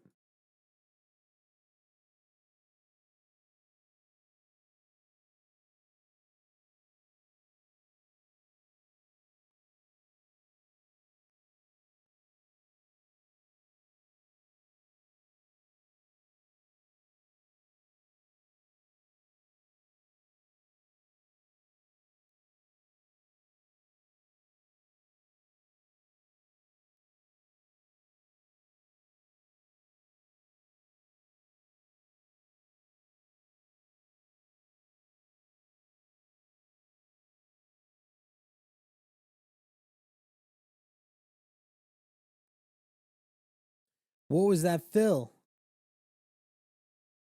A: What was that, Phil?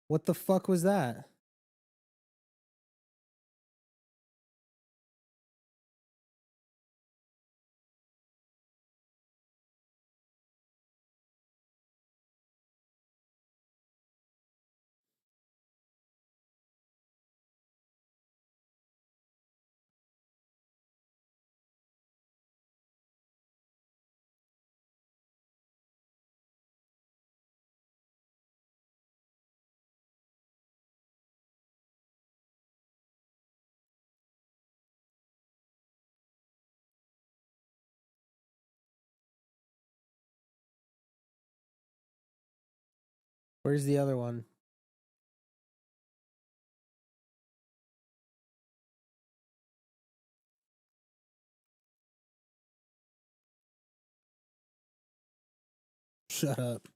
A: What the fuck was that? Where's the other one? Shut up.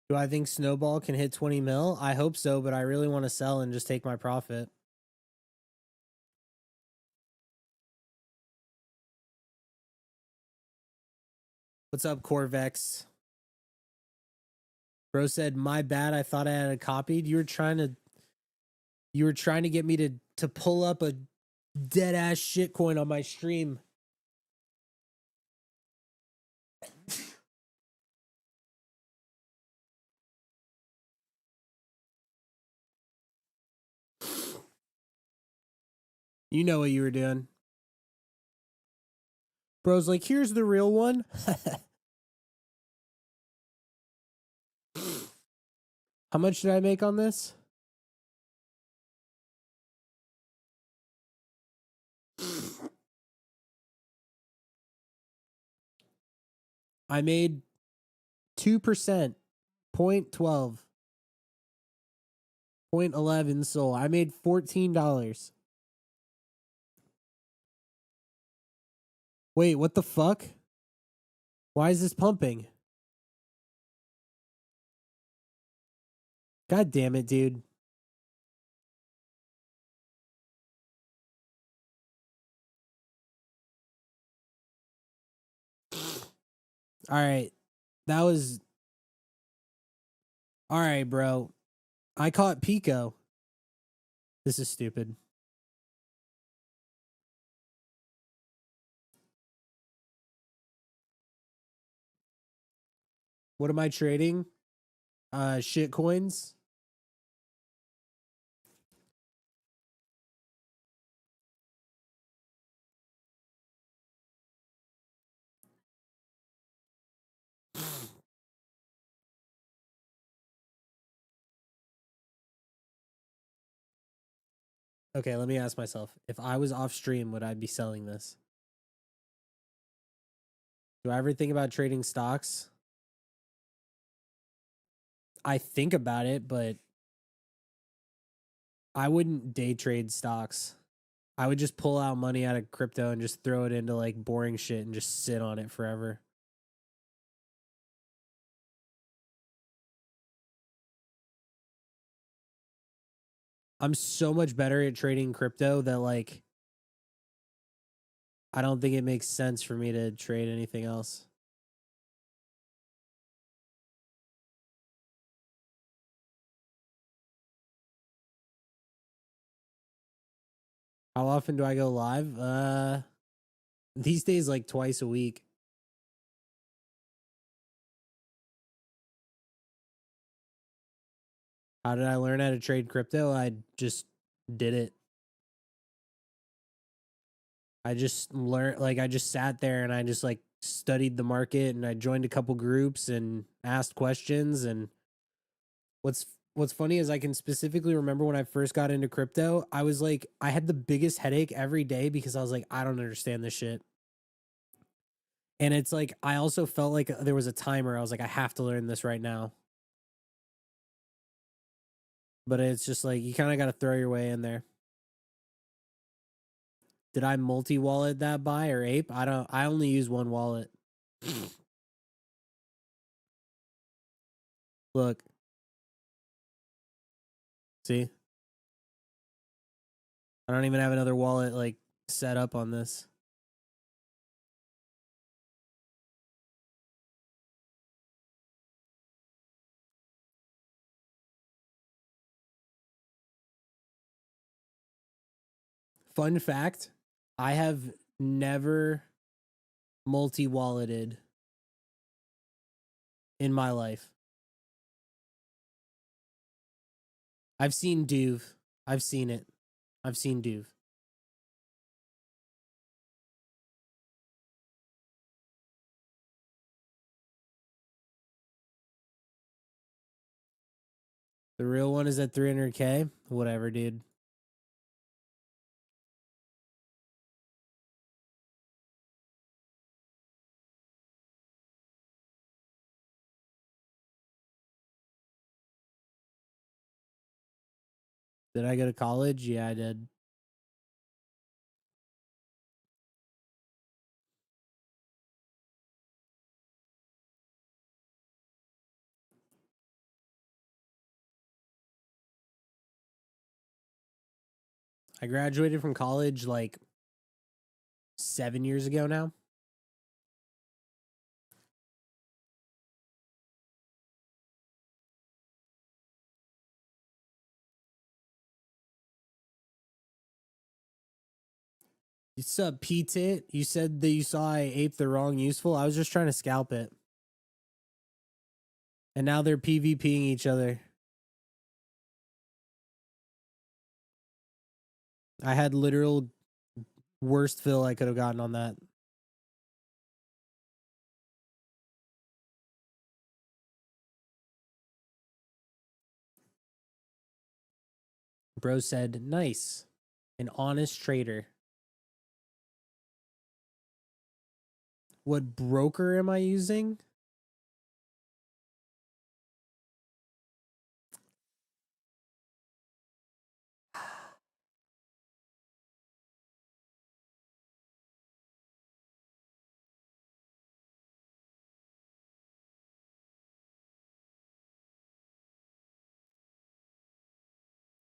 A: Do I think Snowball can hit 20 mil? I hope so, but I really want to sell and just take my profit. What's up, Corvex? Bro said, "My bad. I thought I had it copied." You were trying to get me to pull up a dead ass shitcoin on my stream. You know what you were doing. Bro's like, "Here's the real one." How much did I make on this? I made 2%, 0.12, 0.11 SOL. I made $14. Wait, what the fuck? Why is this pumping? God damn it, dude. All right. That was. All right, bro. I caught Pico. This is stupid. What am I trading? Shit coins. Okay, let me ask myself. If I was off stream, would I be selling this? Do I ever think about trading stocks? I think about it, but I wouldn't day trade stocks. I would just pull out money out of crypto and just throw it into like boring shit and just sit on it forever. I'm so much better at trading crypto that like I don't think it makes sense for me to trade anything else. How often do I go live? These days like twice a week. How did I learn how to trade crypto? I just did it. I just learned, like, I just sat there and I just like studied the market and I joined a couple groups and asked questions. And what's what's funny is I can specifically remember when I first got into crypto, I was like, I had the biggest headache every day because I was like, I don't understand this shit. And it's like, I also felt like there was a timer. I was like, I have to learn this right now. But it's just like, you kind of got to throw your way in there. Did I multi wallet that buy or ape? I only use one wallet. Look, see, I don't even have another wallet like set up on this. Fun fact, I have never multi walleted in my life. I've seen Duve. I've seen it. I've seen Duve. The real one is at 300K. Whatever, dude. Did I go to college? Yeah, I did. I graduated from college like 7 years ago now. What's up, P-Tit? You said that you saw I aped the wrong useful. I was just trying to scalp it. And now they're PvPing each other. I had literal worst fill I could have gotten on that. Bro said, nice. An honest trader. What broker am I using?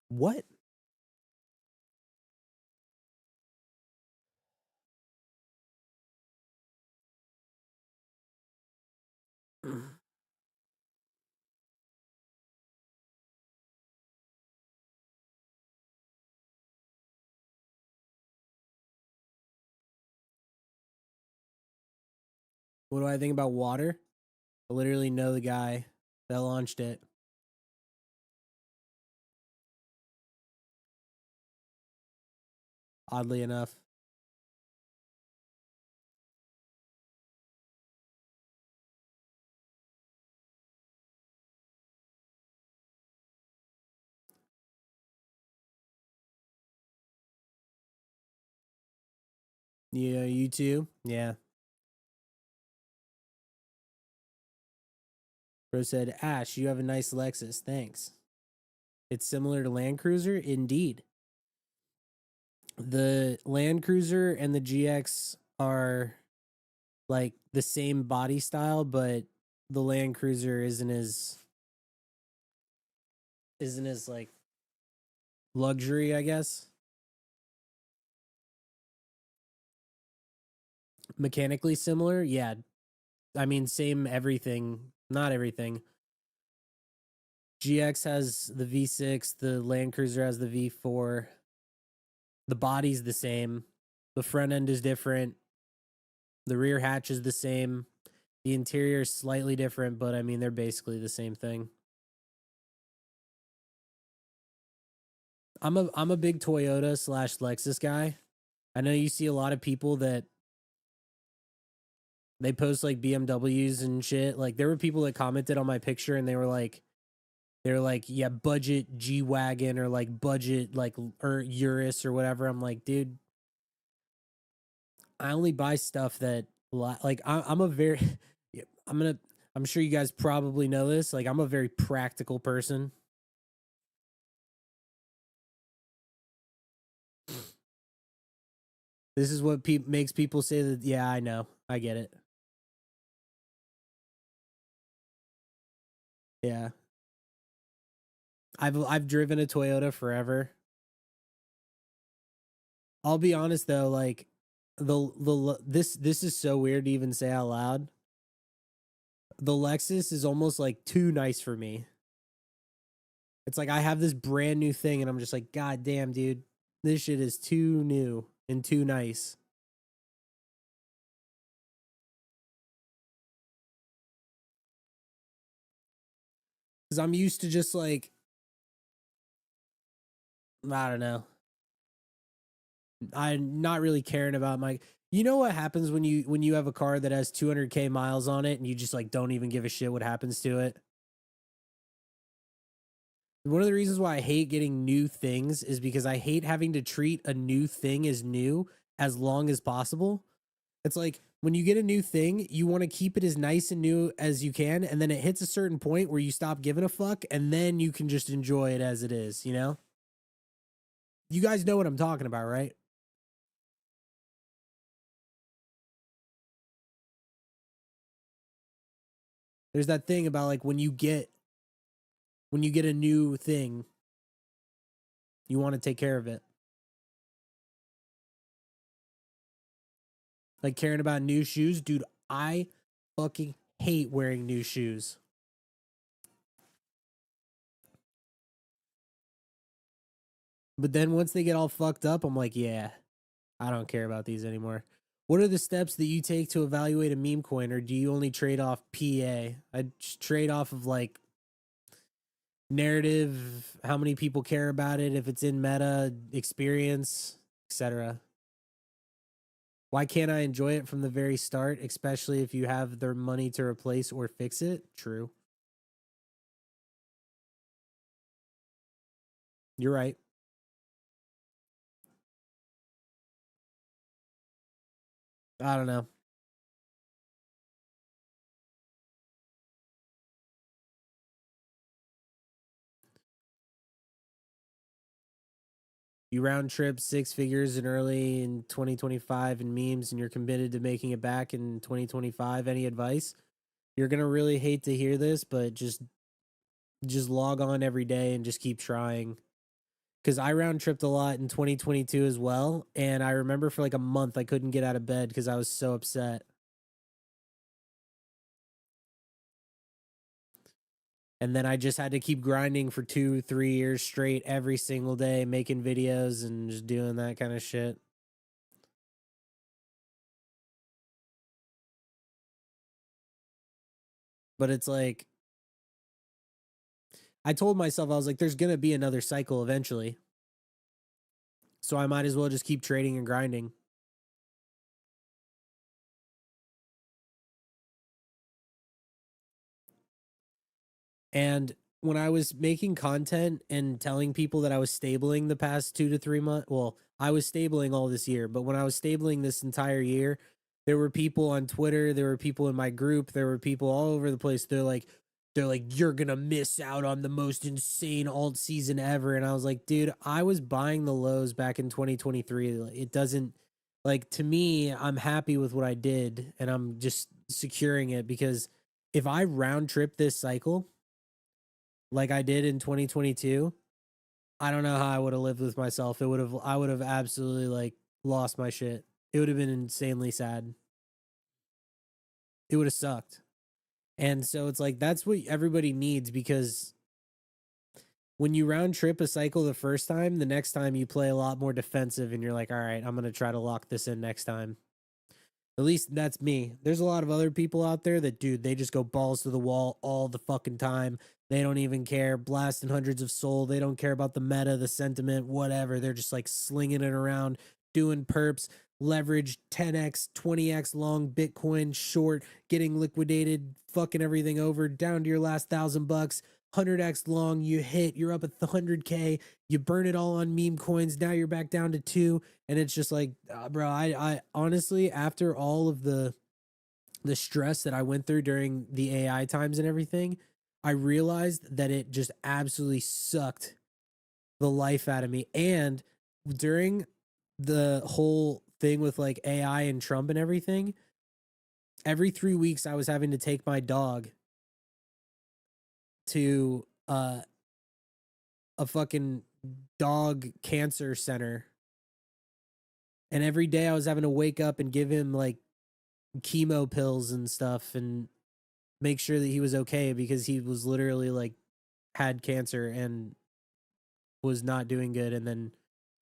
A: What? What do I think about water? I literally know the guy that launched it. Oddly enough. Yeah, you too? Yeah. Bro said, Ash, you have a nice Lexus. Thanks. It's similar to Land Cruiser? Indeed. The Land Cruiser and the GX are like the same body style, but the Land Cruiser isn't as like luxury, I guess. Mechanically similar, yeah. I mean, same everything. Not everything. GX has the V6, the Land Cruiser has the V4. The body's the same. The front end is different. The rear hatch is the same. The interior is slightly different, but I mean, they're basically the same thing. I'm a big Toyota / Lexus guy. I know you see a lot of people that they post like BMWs and shit. Like there were people that commented on my picture and they were like, yeah, budget G Wagon or like budget like Urus or whatever. I'm like, dude, I only buy stuff that like I'm a very I'm sure you guys probably know this. Like I'm a very practical person. This is what makes people say that. Yeah, I know, I get it. Yeah, I've driven a Toyota forever. I'll be honest though, like this is so weird to even say out loud. The Lexus is almost like too nice for me. It's like I have this brand new thing and I'm just like, God damn, dude, this shit is too new and too nice. Cause I'm used to just like, I don't know. I'm not really caring about my. You know what happens when you have a car that has 200K miles on it and you just like don't even give a shit what happens to it? One of the reasons why I hate getting new things is because I hate having to treat a new thing as new as long as possible. It's like when you get a new thing, you want to keep it as nice and new as you can, and then it hits a certain point where you stop giving a fuck, and then you can just enjoy it as it is, you know? You guys know what I'm talking about, right? There's that thing about like when you get a new thing, you want to take care of it. Like caring about new shoes, dude, I fucking hate wearing new shoes. But then once they get all fucked up, I'm like, yeah, I don't care about these anymore. What are the steps that you take to evaluate a meme coin, or do you only trade off PA? I trade off of like narrative, how many people care about it, if it's in meta, experience, etc. Why can't I enjoy it from the very start, especially if you have the money to replace or fix it? True. You're right. I don't know. You round trip 6 figures in early in 2025 in memes and you're committed to making it back in 2025. Any advice? You're going to really hate to hear this, but just log on every day and just keep trying. Cuz I round tripped a lot in 2022 as well, and I remember for like a month I couldn't get out of bed cuz I was so upset. And then I just had to keep grinding for 2 3 years straight every single day, making videos and just doing that kind of shit. But it's like, I told myself, I was like, there's going to be another cycle eventually. So I might as well just keep trading and grinding. And when I was making content and telling people that I was stabling the past 2 to 3 months, well, I was stabling all this year, but when I was stabling this entire year, there were people on Twitter, there were people in my group, there were people all over the place. They're like, you're gonna miss out on the most insane alt season ever. And I was like, dude, I was buying the lows back in 2023. It doesn't, like, to me, I'm happy with what I did and I'm just securing it, because if I round trip this cycle like I did in 2022, I don't know how I would have lived with myself. I would have absolutely like lost my shit. It would have been insanely sad. It would have sucked. And so it's like that's what everybody needs, because when you round trip a cycle the first time, the next time you play a lot more defensive and you're like, all right, I'm going to try to lock this in next time. At least that's me. There's a lot of other people out there that, dude, they just go balls to the wall all the fucking time. They don't even care. Blasting hundreds of SOL. They don't care about the meta, the sentiment, whatever. They're just like slinging it around, doing perps, leverage 10x, 20x long Bitcoin short, getting liquidated, fucking everything over, down to your last $1,000. 100x long, you hit, you're up at the 100K, you burn it all on meme coins. Now you're back down to 2. And it's just like, bro, I honestly, after all of the stress that I went through during the AI times and everything, I realized that it just absolutely sucked the life out of me. And during the whole thing with like AI and Trump and everything, every 3 weeks I was having to take my dog to a fucking dog cancer center. And every day I was having to wake up and give him like chemo pills and stuff and make sure that he was okay, because he was literally like had cancer and was not doing good, and then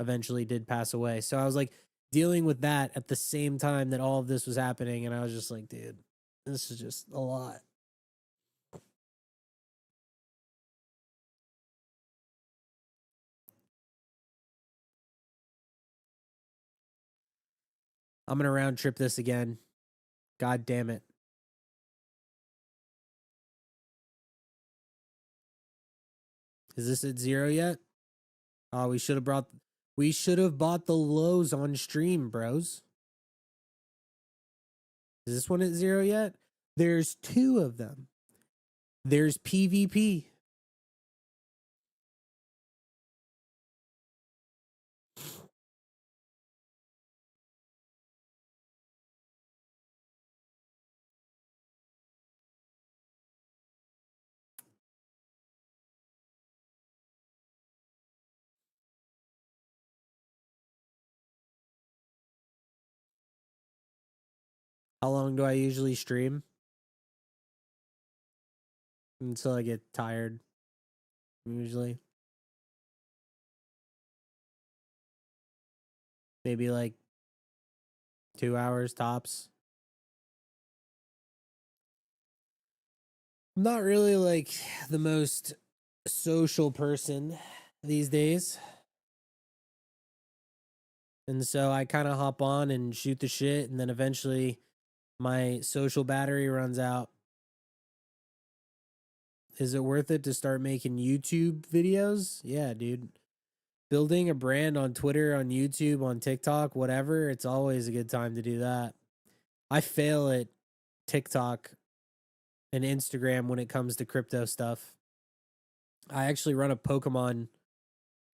A: eventually did pass away. So I was like dealing with that at the same time that all of this was happening, and I was just like, dude, this is just a lot. I'm gonna round trip this again. God damn it. Is this at 0 yet? Oh, we should have bought the lows on stream, bros. Is this one at 0 yet? There's 2 of them. There's PvP. How long do I usually stream? Until I get tired, usually. Maybe like 2 hours tops. I'm not really like the most social person these days. And so I kind of hop on and shoot the shit, and then eventually my social battery runs out. Is it worth it to start making YouTube videos? Yeah, dude. Building a brand on Twitter, on YouTube, on TikTok, whatever, it's always a good time to do that. I fail at TikTok and Instagram when it comes to crypto stuff. I actually run a Pokemon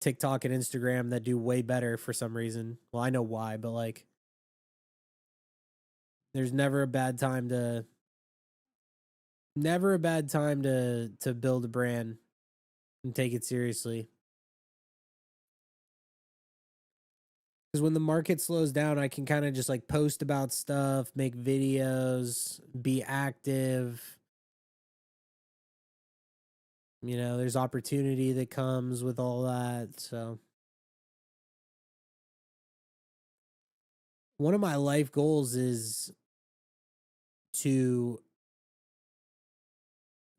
A: TikTok and Instagram that do way better for some reason. Well, I know why, but like there's never a bad time to build a brand and take it seriously. Because when the market slows down, I can kind of just like post about stuff, make videos, be active. You know, there's opportunity that comes with all that. So, one of my life goals is to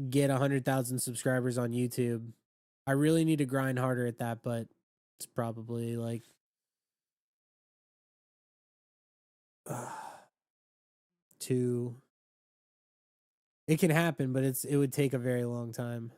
A: get 100,000 subscribers on YouTube. I really need to grind harder at that, but it's probably like two. It can happen, but it would take a very long time.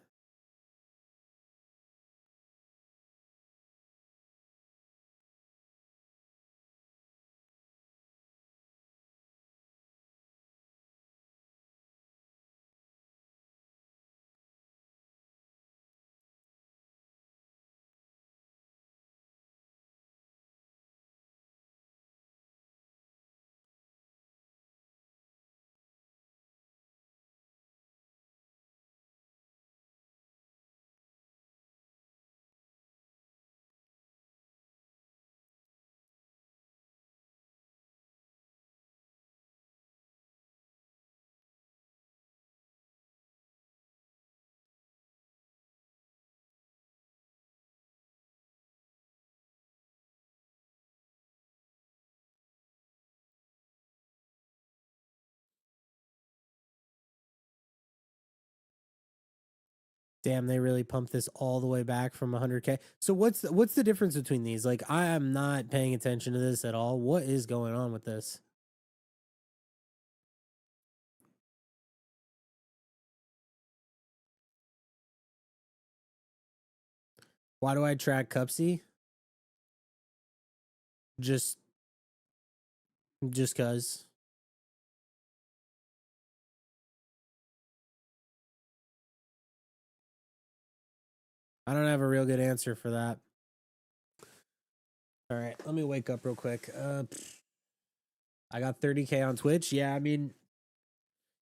A: Damn, they really pumped this all the way back from 100K. So what's the difference between these? Like, I am not paying attention to this at all. What is going on with this? Why do I track Cupsy? Just cuz. I don't have a real good answer for that. All right, let me wake up real quick. I got 30K on Twitch. Yeah, I mean,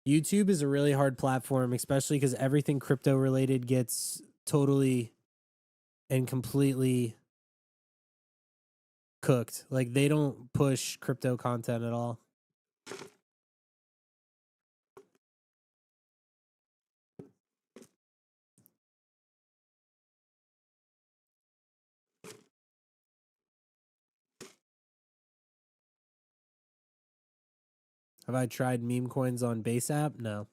A: YouTube is a really hard platform, especially because everything crypto related gets totally and completely cooked. Like, they don't push crypto content at all. Have I tried meme coins on Base app? No.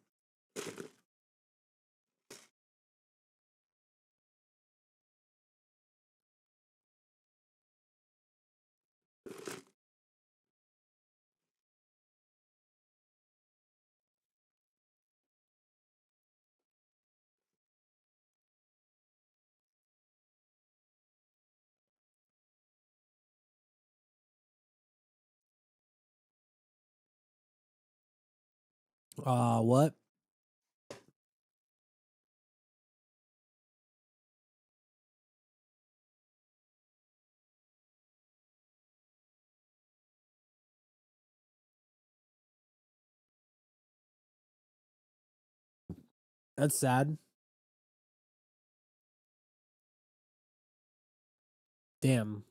A: What? That's sad. Damn.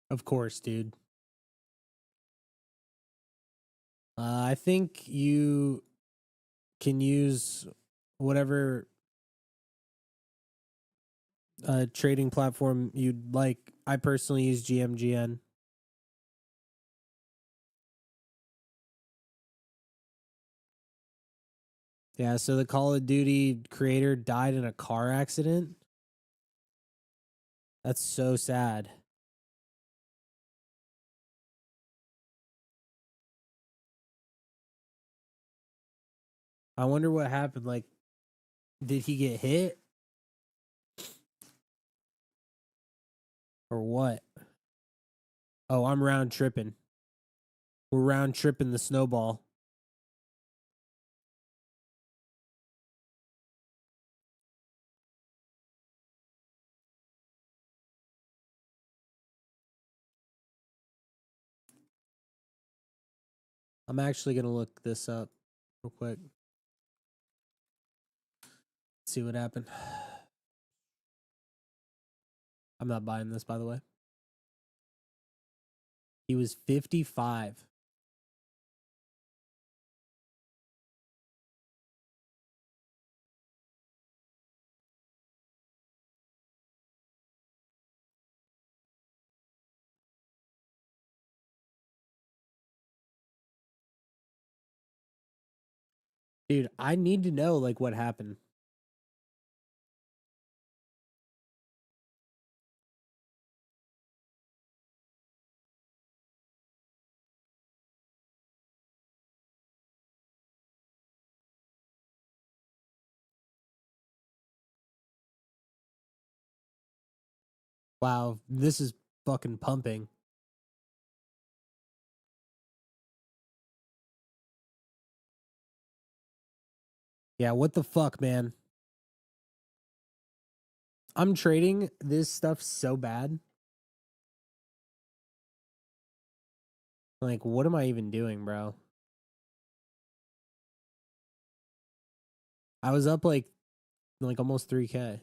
A: Of course, dude. I think you can use whatever trading platform you'd like. I personally use GMGN. Yeah, so the Call of Duty creator died in a car accident. That's so sad. I wonder what happened. Like, did he get hit? Or what? Oh, I'm round tripping. We're round tripping the snowball. I'm actually going to look this up real quick. See what happened. I'm not buying this, by the way. He was 55. Dude, I need to know like what happened. Wow, this is fucking pumping. Yeah, what the fuck, man? I'm trading this stuff so bad. Like, what am I even doing, bro? I was up like almost 3K.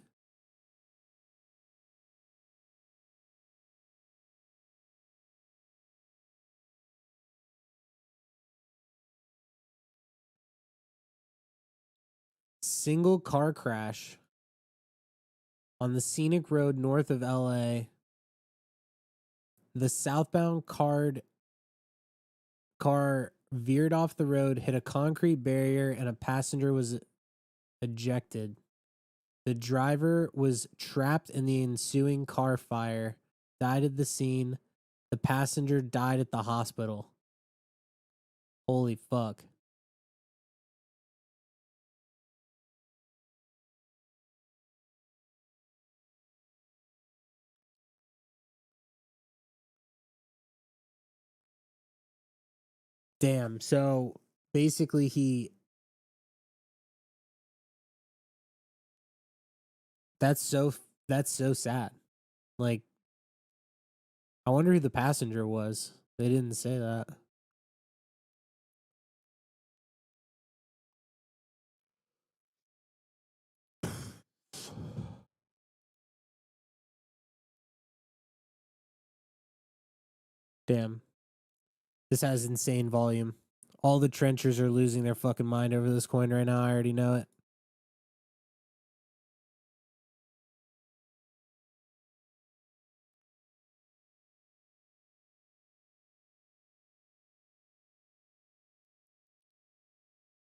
A: Single car crash on the scenic road north of LA. The southbound car veered off the road, hit a concrete barrier, and a passenger was ejected. The driver was trapped in the ensuing car fire, died at the scene. The passenger died at the hospital. Holy fuck. Damn. So basically that's so that's so sad. Like, I wonder who the passenger was. They didn't say that. Damn. This has insane volume. All the trenchers are losing their fucking mind over this coin right now. I already know it.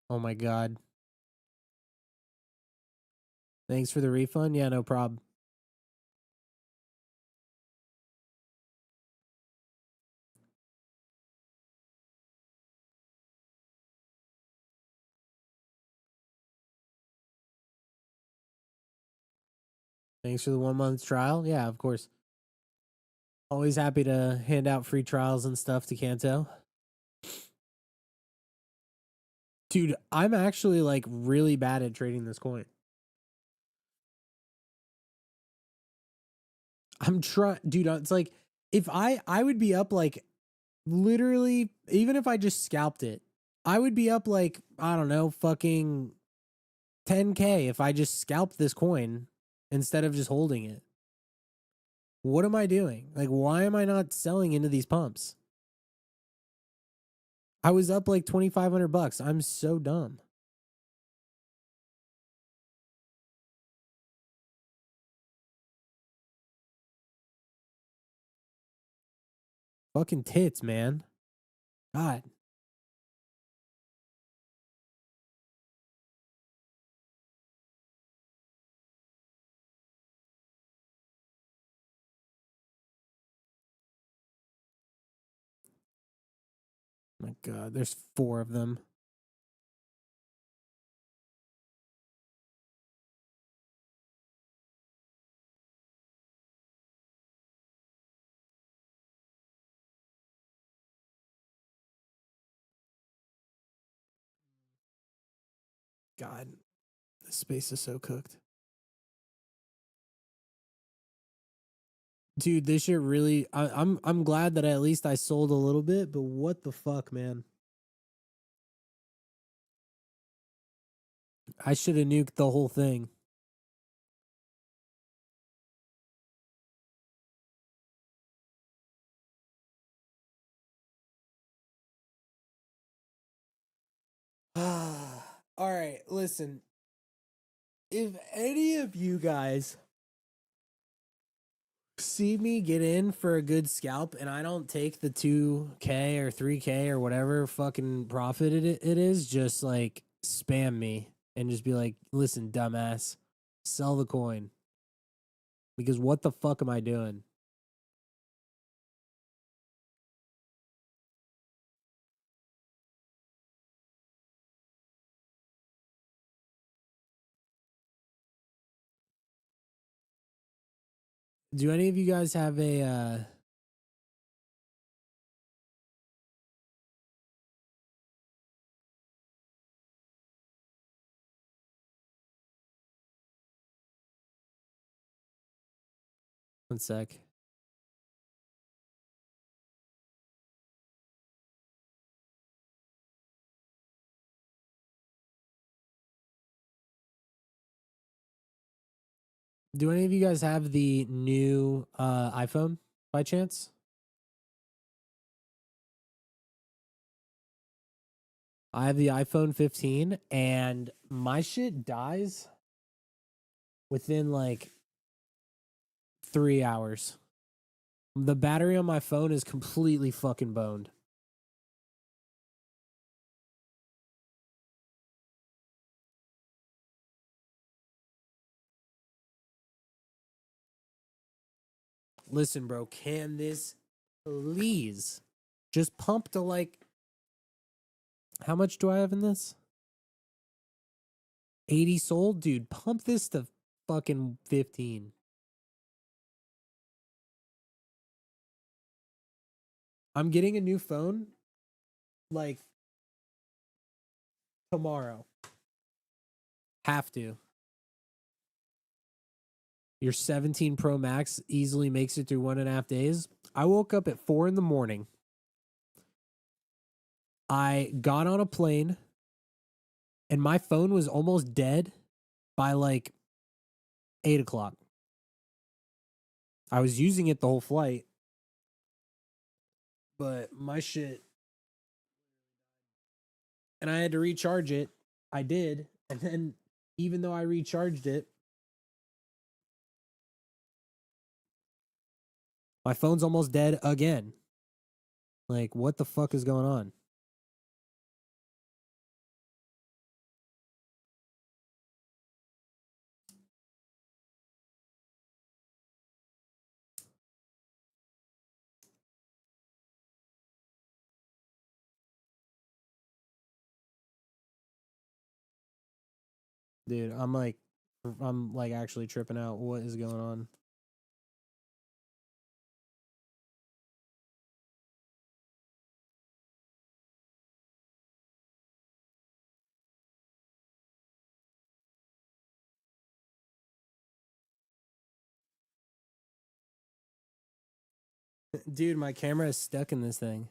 A: Oh my god. Thanks for the refund. Yeah, no problem. Thanks for the 1 month trial. Yeah, of course. Always happy to hand out free trials and stuff to Kanto. Dude, I'm actually like really bad at trading this coin. I'm trying, dude. It's like if I would be up like literally, even if I just scalped it, I would be up like I don't know, fucking 10K if I just scalped this coin instead of just holding it. What am I doing? Like, why am I not selling into these pumps? I was up like $2,500. I'm so dumb. Fucking tits, man. God. My God. There's 4 of them. God, this space is so cooked. Dude, this shit really I'm glad that at least I sold a little bit, but what the fuck, man? I should have nuked the whole thing. All right, listen. If any of you guys see me get in for a good scalp and I don't take the 2K or 3K or whatever fucking profit it is, just like spam me and just be like, listen, dumbass, sell the coin. Because what the fuck am I doing? Do any of you guys have a one sec. Do any of you guys have the new iPhone by chance? I have the iPhone 15 and my shit dies within like 3 hours. The battery on my phone is completely fucking boned. Listen, bro, can this please just pump to like, how much do I have in this? 80 sold? Dude, pump this to fucking 15. I'm getting a new phone like tomorrow. Have to. Your 17 Pro Max easily makes it through 1.5 days. I woke up at 4 in the morning. I got on a plane and my phone was almost dead by like 8 o'clock. I was using it the whole flight, but my shit, and I had to recharge it. I did. And then even though I recharged it, my phone's almost dead again. Like, what the fuck is going on? Dude, I'm like actually tripping out. What is going on? Dude, my camera is stuck in this thing.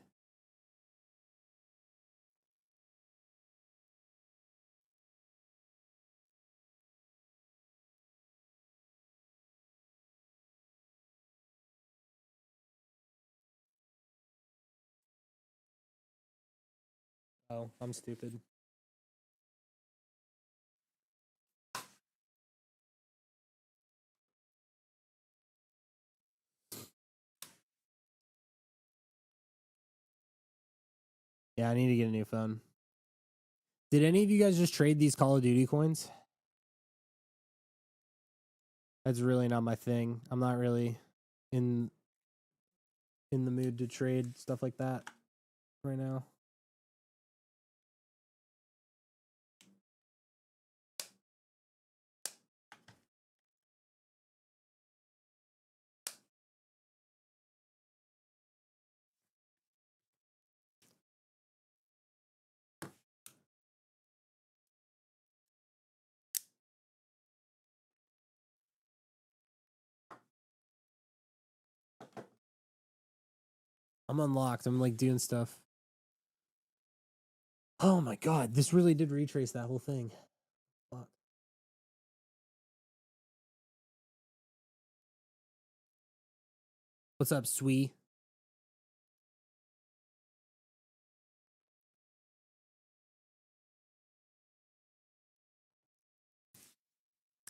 A: Oh, I'm stupid. Yeah, I need to get a new phone. Did any of you guys just trade these Call of Duty coins? That's really not my thing. I'm not really in the mood to trade stuff like that right now. I'm unlocked. I'm like doing stuff. Oh my god, this really did retrace that whole thing. Fuck. What's up, Swee?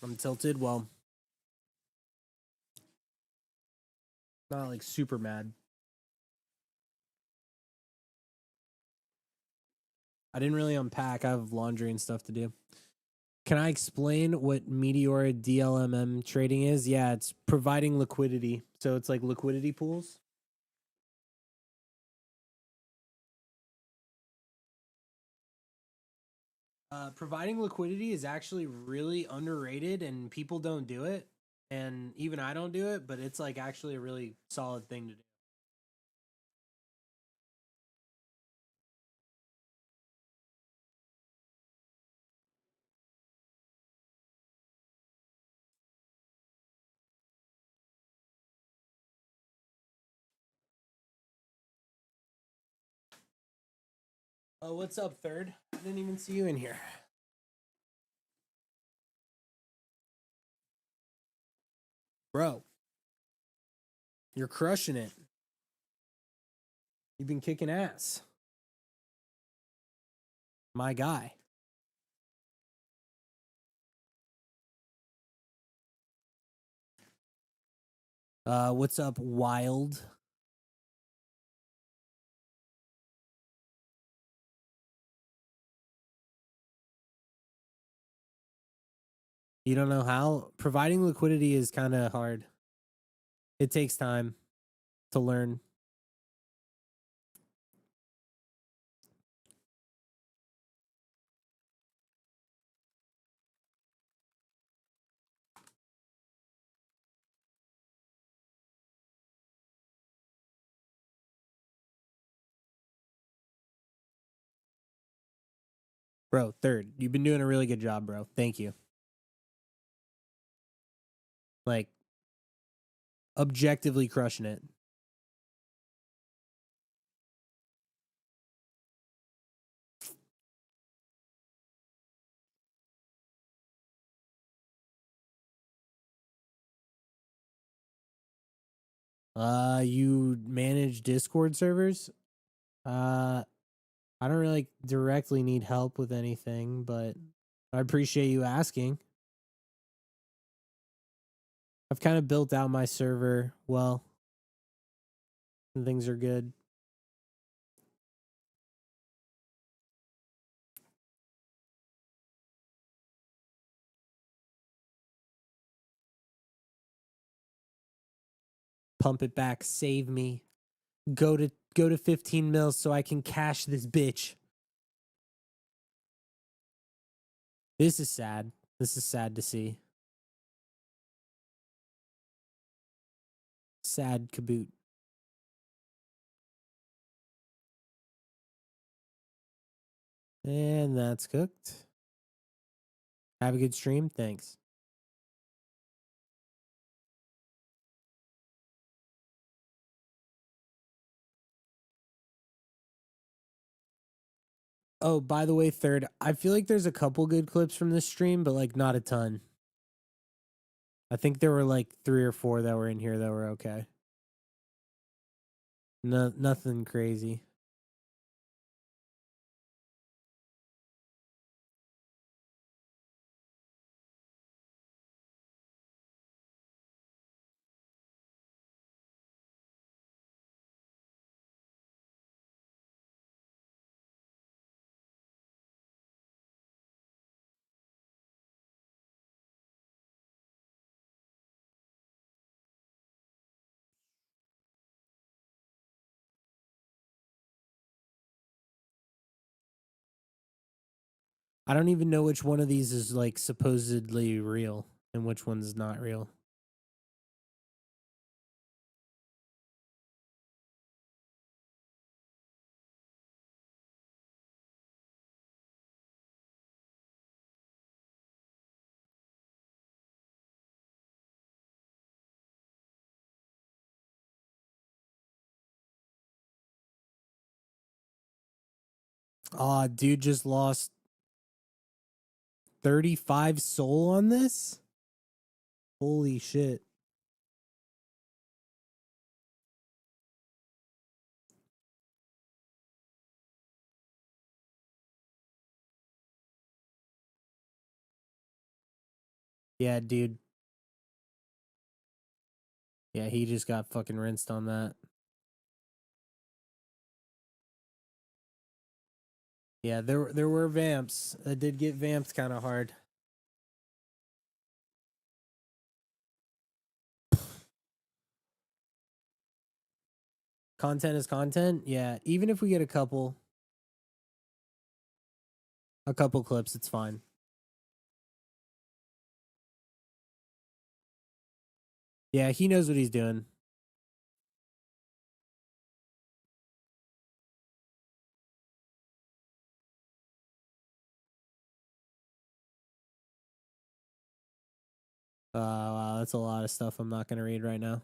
A: I'm tilted. Well, not like super mad. I didn't really unpack. I have laundry and stuff to do. Can I explain what Meteor DLMM trading is? Yeah, it's providing liquidity. So it's like liquidity pools. Providing liquidity is actually really underrated and people don't do it. And even I don't do it, but it's like actually a really solid thing to do. Oh, what's up, third? I didn't even see you in here. Bro, you're crushing it. You've been kicking ass. My guy. What's up, Wild? You don't know how? Providing liquidity is kind of hard. It takes time to learn. Bro, third, you've been doing a really good job, bro. Thank you. Like, objectively crushing it. You manage Discord servers? I don't really directly need help with anything, but I appreciate you asking. I've kind of built out my server well, and things are good. Pump it back, save me. Go to 15 mils so I can cash this bitch. This is sad. This is sad to see. Sad kaboot. And that's cooked. Have a good stream. Thanks. Oh, by the way, third, I feel like there's a couple good clips from this stream, but like not a ton. I think there were like 3 or 4 that were in here that were okay. No, nothing crazy. I don't even know which one of these is like supposedly real and which one's not real. Aw, dude just lost 35 SOL on this? Holy shit. Yeah, dude. Yeah, he just got fucking rinsed on that. Yeah, there were vamps. I did get vamped kind of hard. Content is content. Yeah, even if we get a couple clips, it's fine. Yeah, he knows what he's doing. Wow, that's a lot of stuff I'm not gonna read right now.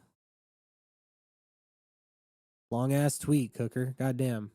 A: Long ass tweet, Cooker. Goddamn.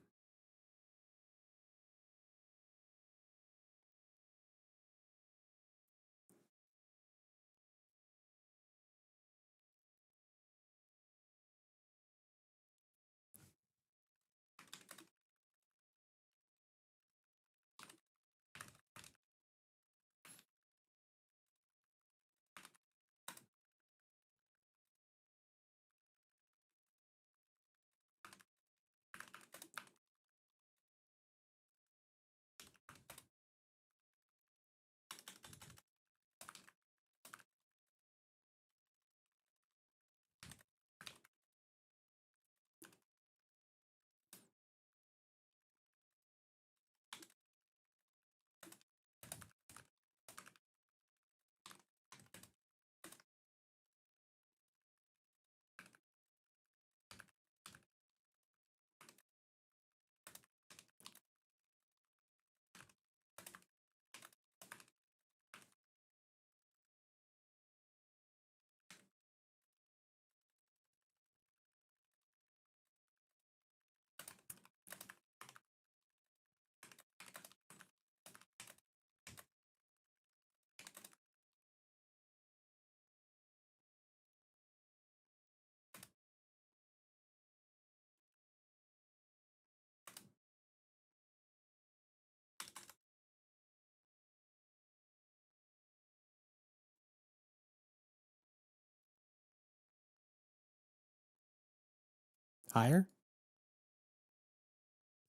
A: Higher?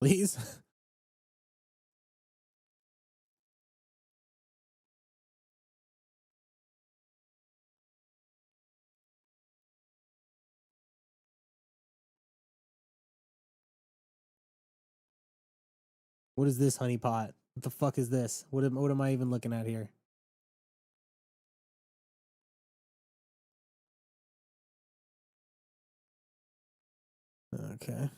A: Please? What is this, honeypot? What the fuck is this? What am I even looking at here? Okay.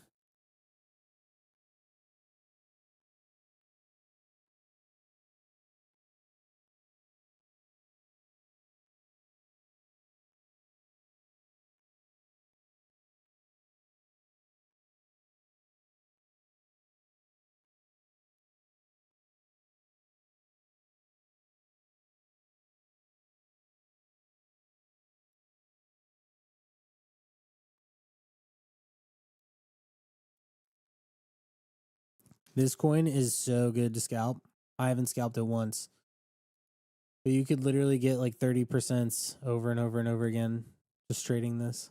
A: This coin is so good to scalp. I haven't scalped it once. But you could literally get like 30% over and over and over again just trading this.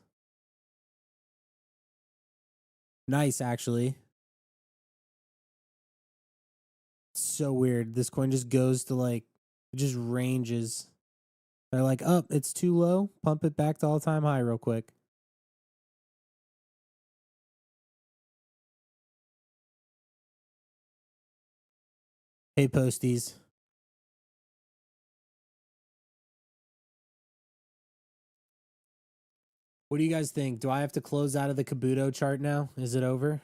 A: Nice, actually. So weird. This coin just goes to like, it just ranges. They're like, oh, it's too low. Pump it back to all time high real quick. Hey, posties. What do you guys think? Do I have to close out of the Kabuto chart now? Is it over?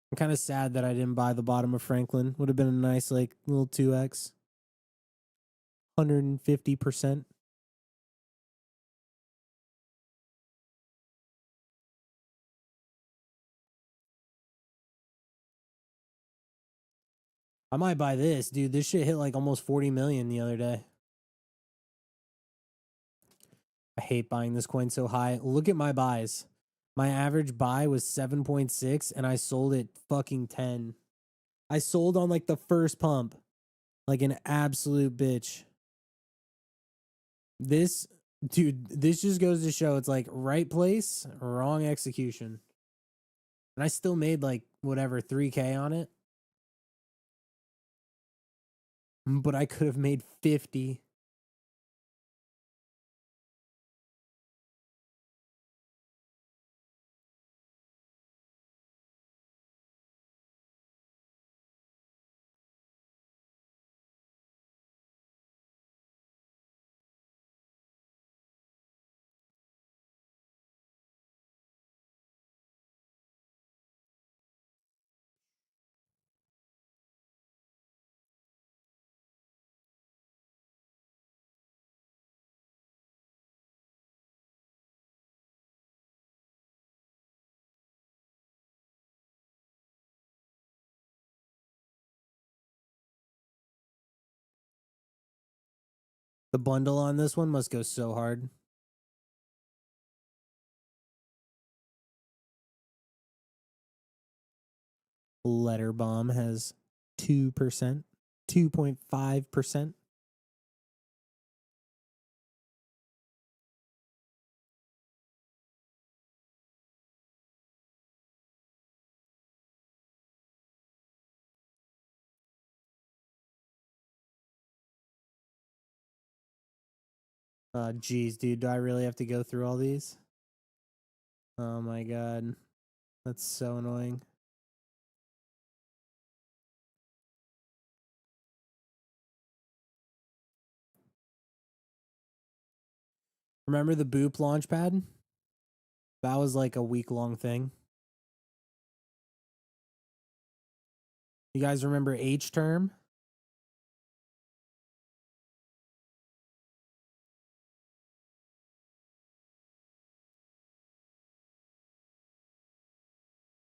A: I'm kind of sad that I didn't buy the bottom of Franklin. Would have been a nice, like, little 2x. 150%. I might buy this, dude. This shit hit like almost 40 million the other day. I hate buying this coin so high. Look at my buys. My average buy was 7.6 and I sold it fucking 10. I sold on like the first pump. Like an absolute bitch. This, dude, this just goes to show it's like right place, wrong execution. And I still made like whatever 3K on it. But I could have made 50. The bundle on this one must go so hard. Letter Bomb has 2%, 2.5%. Geez, dude, do I really have to go through all these? Oh my god. That's so annoying. Remember the Boop launchpad? That was like a week-long thing. You guys remember H-Term?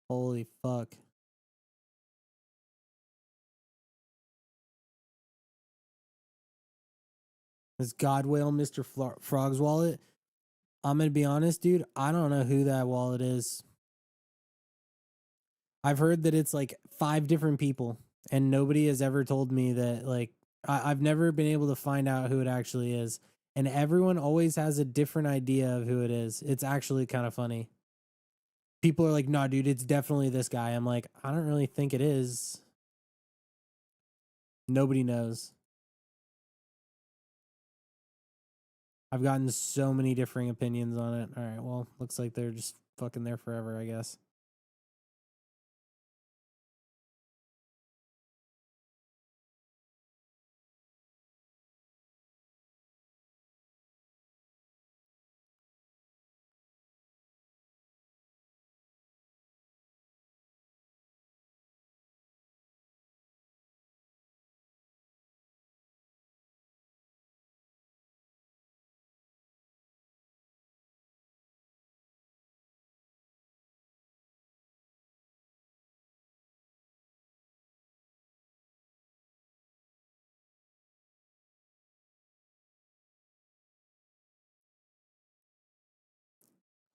A: Holy fuck. Is Godwhale Mr. Frog's wallet? I'm gonna be honest, dude. I don't know who that wallet is. I've heard that it's like 5 different people, and nobody has ever told me that. Like, I've never been able to find out who it actually is, and everyone always has a different idea of who it is. It's actually kind of funny. People are like, "Nah, dude, it's definitely this guy." I'm like, I don't really think it is. Nobody knows. I've gotten so many differing opinions on it. All right, well, looks like they're just fucking there forever, I guess.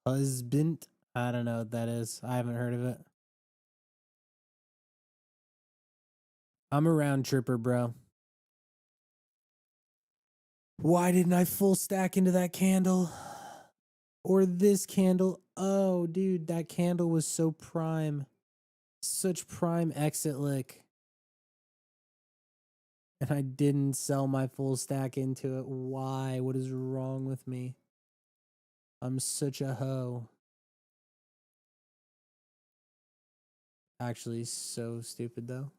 A: Husband? I don't know what that is. I haven't heard of it. I'm a round tripper, bro. Why didn't I full stack into that candle? Or this candle? Oh, dude, that candle was so prime. Such prime exit lick. And I didn't sell my full stack into it. Why? What is wrong with me? I'm such a hoe. Actually, so stupid though.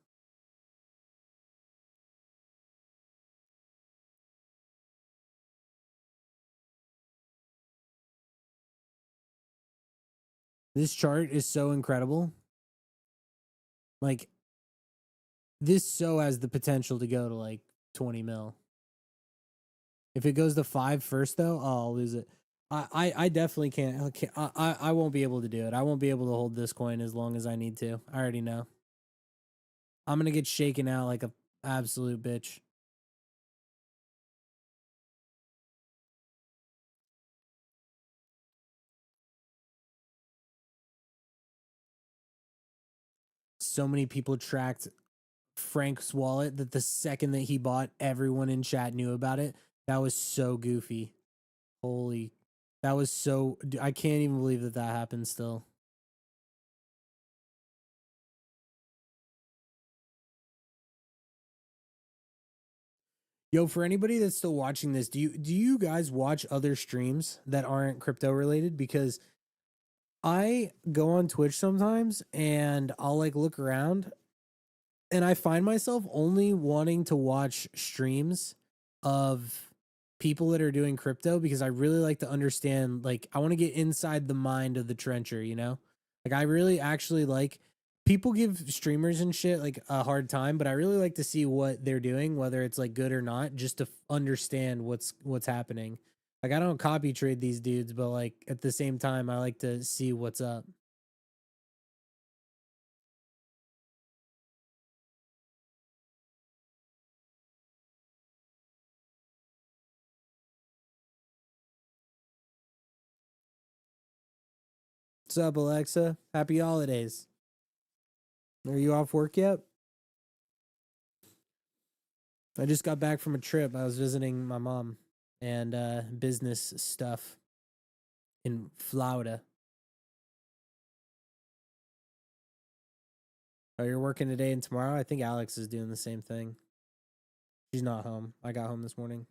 A: This chart is so incredible. Like, this so has the potential to go to like 20 mil. If it goes to 5 first, though, oh, I'll lose it. I definitely can't. I won't be able to do it. I won't be able to hold this coin as long as I need to. I already know. I'm gonna get shaken out like a absolute bitch. So many people tracked Frank's wallet that the second that he bought, everyone in chat knew about it. That was so goofy. Holy, that was so. I can't even believe that that happened still. Yo, for anybody that's still watching this, do you guys watch other streams that aren't crypto related? Because I go on Twitch sometimes and I'll like look around and I find myself only wanting to watch streams of people that are doing crypto because I really like to understand, like, I want to get inside the mind of the trencher, you know? Like, I really actually like people give streamers and shit like a hard time, but I really like to see what they're doing, whether it's like good or not, just to understand what's happening. Like, I don't copy trade these dudes, but like at the same time, I like to see what's up. What's up, Alexa? Happy holidays. Are you off work yet? I just got back from a trip. I was visiting my mom and business stuff in Florida. Oh, you're working today and tomorrow? I think Alex is doing the same thing. She's not home. I got home this morning.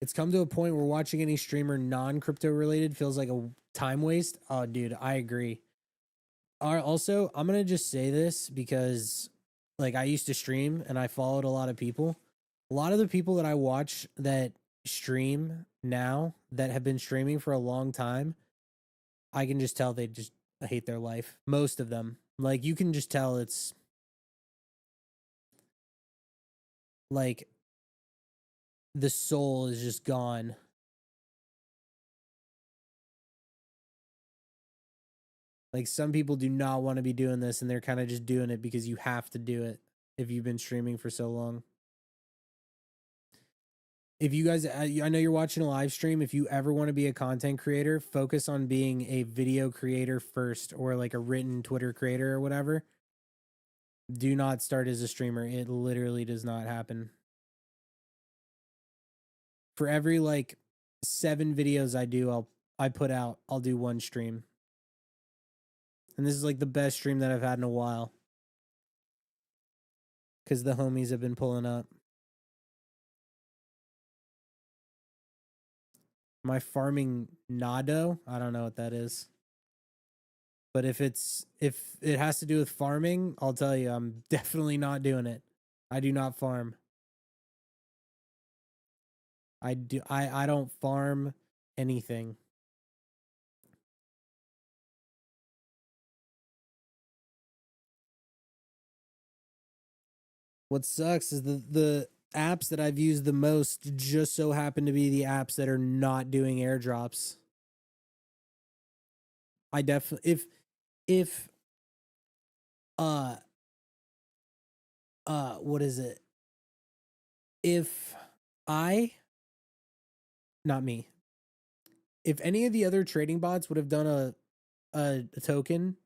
A: It's come to a point where watching any streamer non-crypto related feels like a time waste. Oh, dude, I agree. Also, I'm gonna just say this because, like, I used to stream and I followed a lot of people. A lot of the people that I watch that stream now that have been streaming for a long time, I can just tell they just hate their life. Most of them, like, you can just tell it's like the soul is just gone. Like, some people do not want to be doing this and they're kind of just doing it because you have to do it if you've been streaming for so long. If you guys, I know you're watching a live stream. If you ever want to be a content creator, focus on being a video creator first, or like a written Twitter creator or whatever. Do not start as a streamer. It literally does not happen. For every like 7 videos I put out, I'll do 1 stream. And this is like the best stream that I've had in a while. Because the homies have been pulling up. My farming Nado, I don't know what that is. But if it has to do with farming, I'll tell you, I'm definitely not doing it. I do not farm. I don't farm anything. What sucks is the apps that I've used the most just so happen to be the apps that are not doing airdrops. I definitely if uh what is it? If I not me. If any of the other trading bots would have done a token,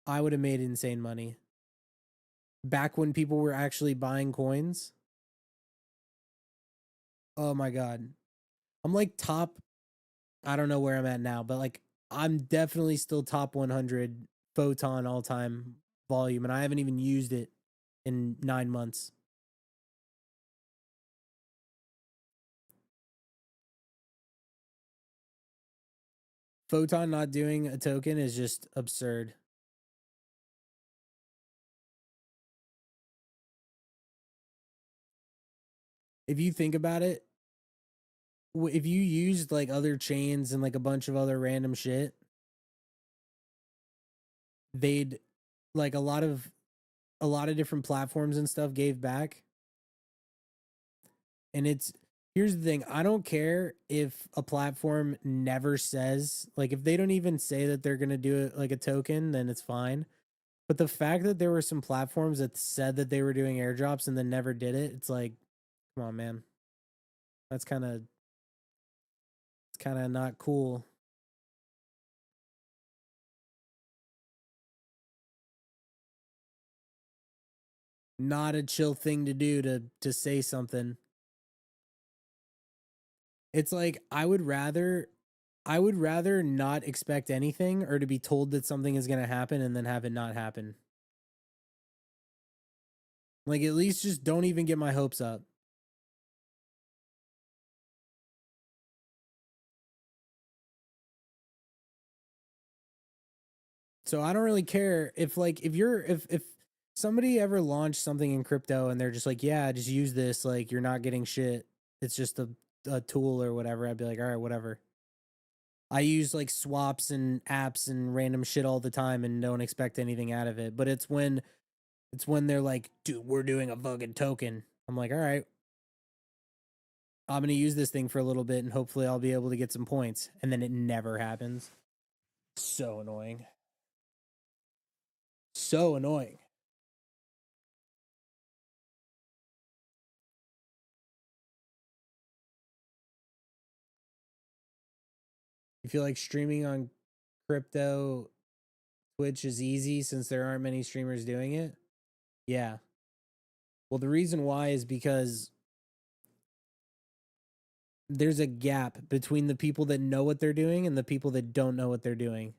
A: I would have made insane money. Back when people were actually buying coins. Oh my god. I'm like top, I don't know where I'm at now, but like I'm definitely still top 100 photon all time volume, and I haven't even used it in 9 months. Photon not doing a token is just absurd. If you think about it, if you used like other chains and like a bunch of other random shit, they'd like a lot of different platforms and stuff gave back. And it's here's the thing, I don't care if a platform never says, like, if they don't even say that they're going to do it like a token, then it's fine. But the fact that there were some platforms that said that they were doing airdrops and then never did it, it's like, come on, man. That's it's kind of not cool. Not a chill thing to do to say something. It's like I would rather not expect anything or to be told that something is going to happen and then have it not happen. Like, at least just don't even get my hopes up. So I don't really care if if somebody ever launched something in crypto and they're just like, yeah, just use this, like you're not getting shit. It's just a tool or whatever. I'd be like, all right, whatever. I use like swaps and apps and random shit all the time and don't expect anything out of it. But it's when they're like, dude, we're doing a fucking token. I'm like, all right, I'm gonna use this thing for a little bit and hopefully I'll be able to get some points. And then it never happens. So annoying. So annoying. You feel like streaming on crypto Twitch is easy since there aren't many streamers doing it? Yeah. Well, the reason why is because there's a gap between the people that know what they're doing and the people that don't know what they're doing.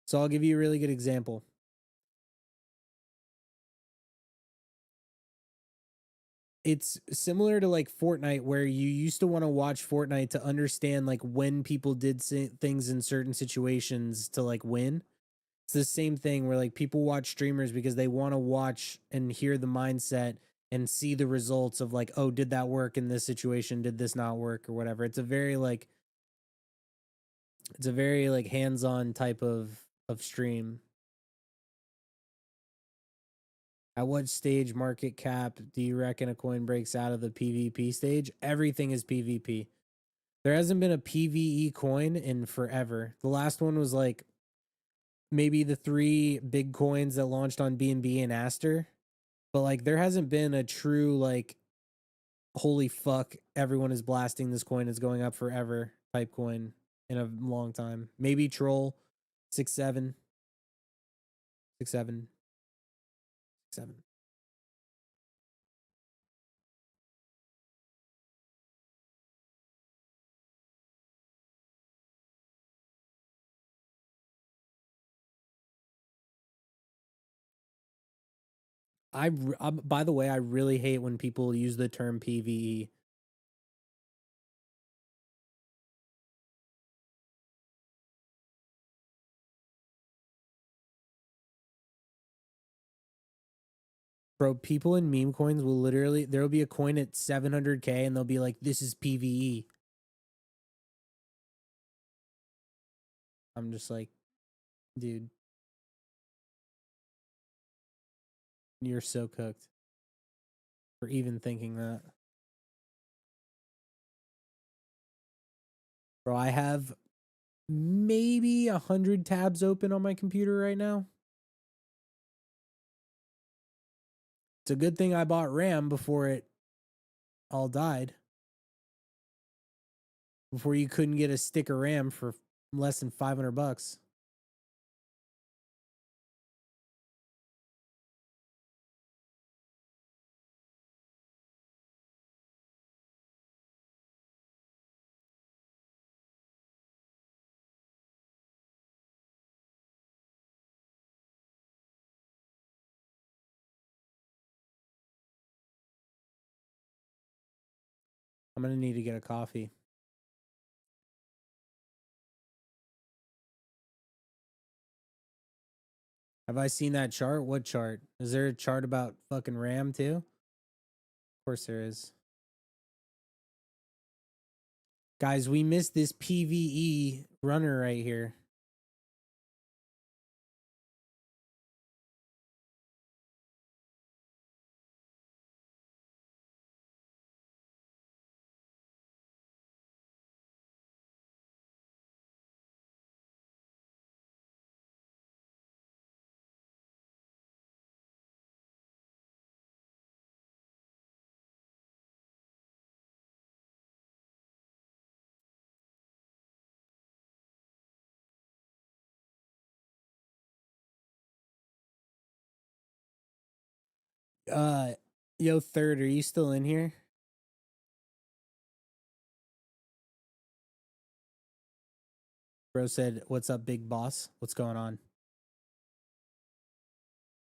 A: So I'll give you a really good example. It's similar to like Fortnite, where you used to want to watch Fortnite to understand like when people did things in certain situations to like win. It's the same thing where like people watch streamers because they want to watch and hear the mindset and see the results of like, oh, did that work in this situation? Did this not work or whatever? It's a very like hands-on type of stream. At what stage market cap do you reckon a coin breaks out of the PvP stage? Everything is PvP. There hasn't been a PvE coin in forever. The last one was like maybe the three big coins that launched on BNB and Aster. But like there hasn't been a true like holy fuck, everyone is blasting this coin, it's going up forever type coin in a long time. Maybe troll 6-7, 6-7, 7. By the way, I really hate when people use the term PVE. Bro, people in meme coins will literally, there'll be a coin at 700K and they'll be like, this is PVE. I'm just like, dude, you're so cooked for even thinking that. Bro, I have maybe 100 tabs open on my computer right now. It's a good thing I bought RAM before it all died. Before you couldn't get a stick of RAM for less than 500 bucks. I'm going to need to get a coffee. Have I seen that chart? What chart? Is there a chart about fucking RAM too? Of course there is. Guys, we missed this PvE runner right here. Yo, Third, are you still in here? Bro said, "What's up, big boss? What's going on?"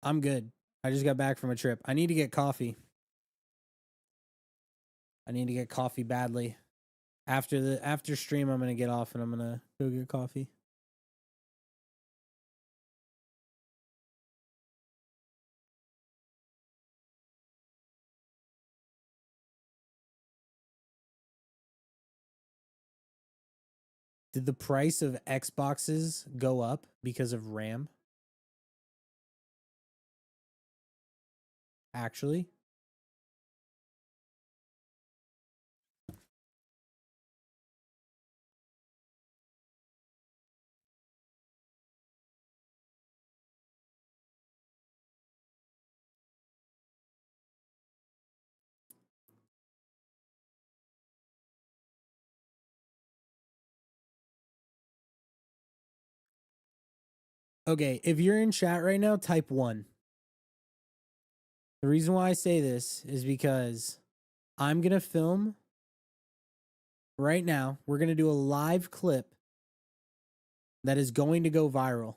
A: I'm good. I just got back from a trip. I need to get coffee. I need to get coffee badly. After stream, I'm gonna get off and I'm gonna go get coffee. Did the price of Xboxes go up because of RAM? Actually? Okay, if you're in chat right now, type 1. The reason why I say this is because I'm going to film right now. We're going to do a live clip that is going to go viral.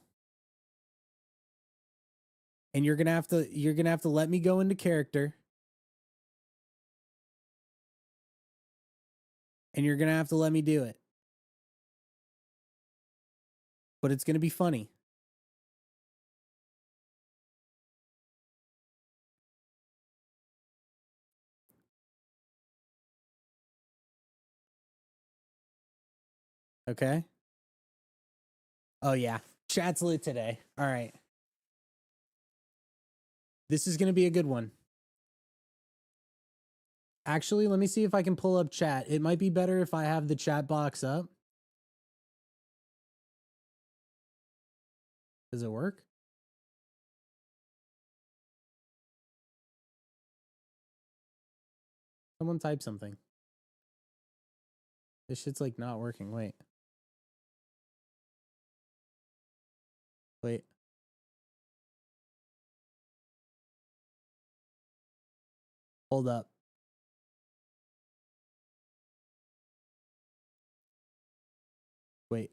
A: And you're going to have to let me go into character. And you're going to have to let me do it. But it's going to be funny. Okay? Oh, yeah. Chat's lit today. All right. This is going to be a good one. Actually, let me see if I can pull up chat. It might be better if I have the chat box up. Does it work? Someone type something. This shit's like not working. Wait. Wait. Hold up. Wait.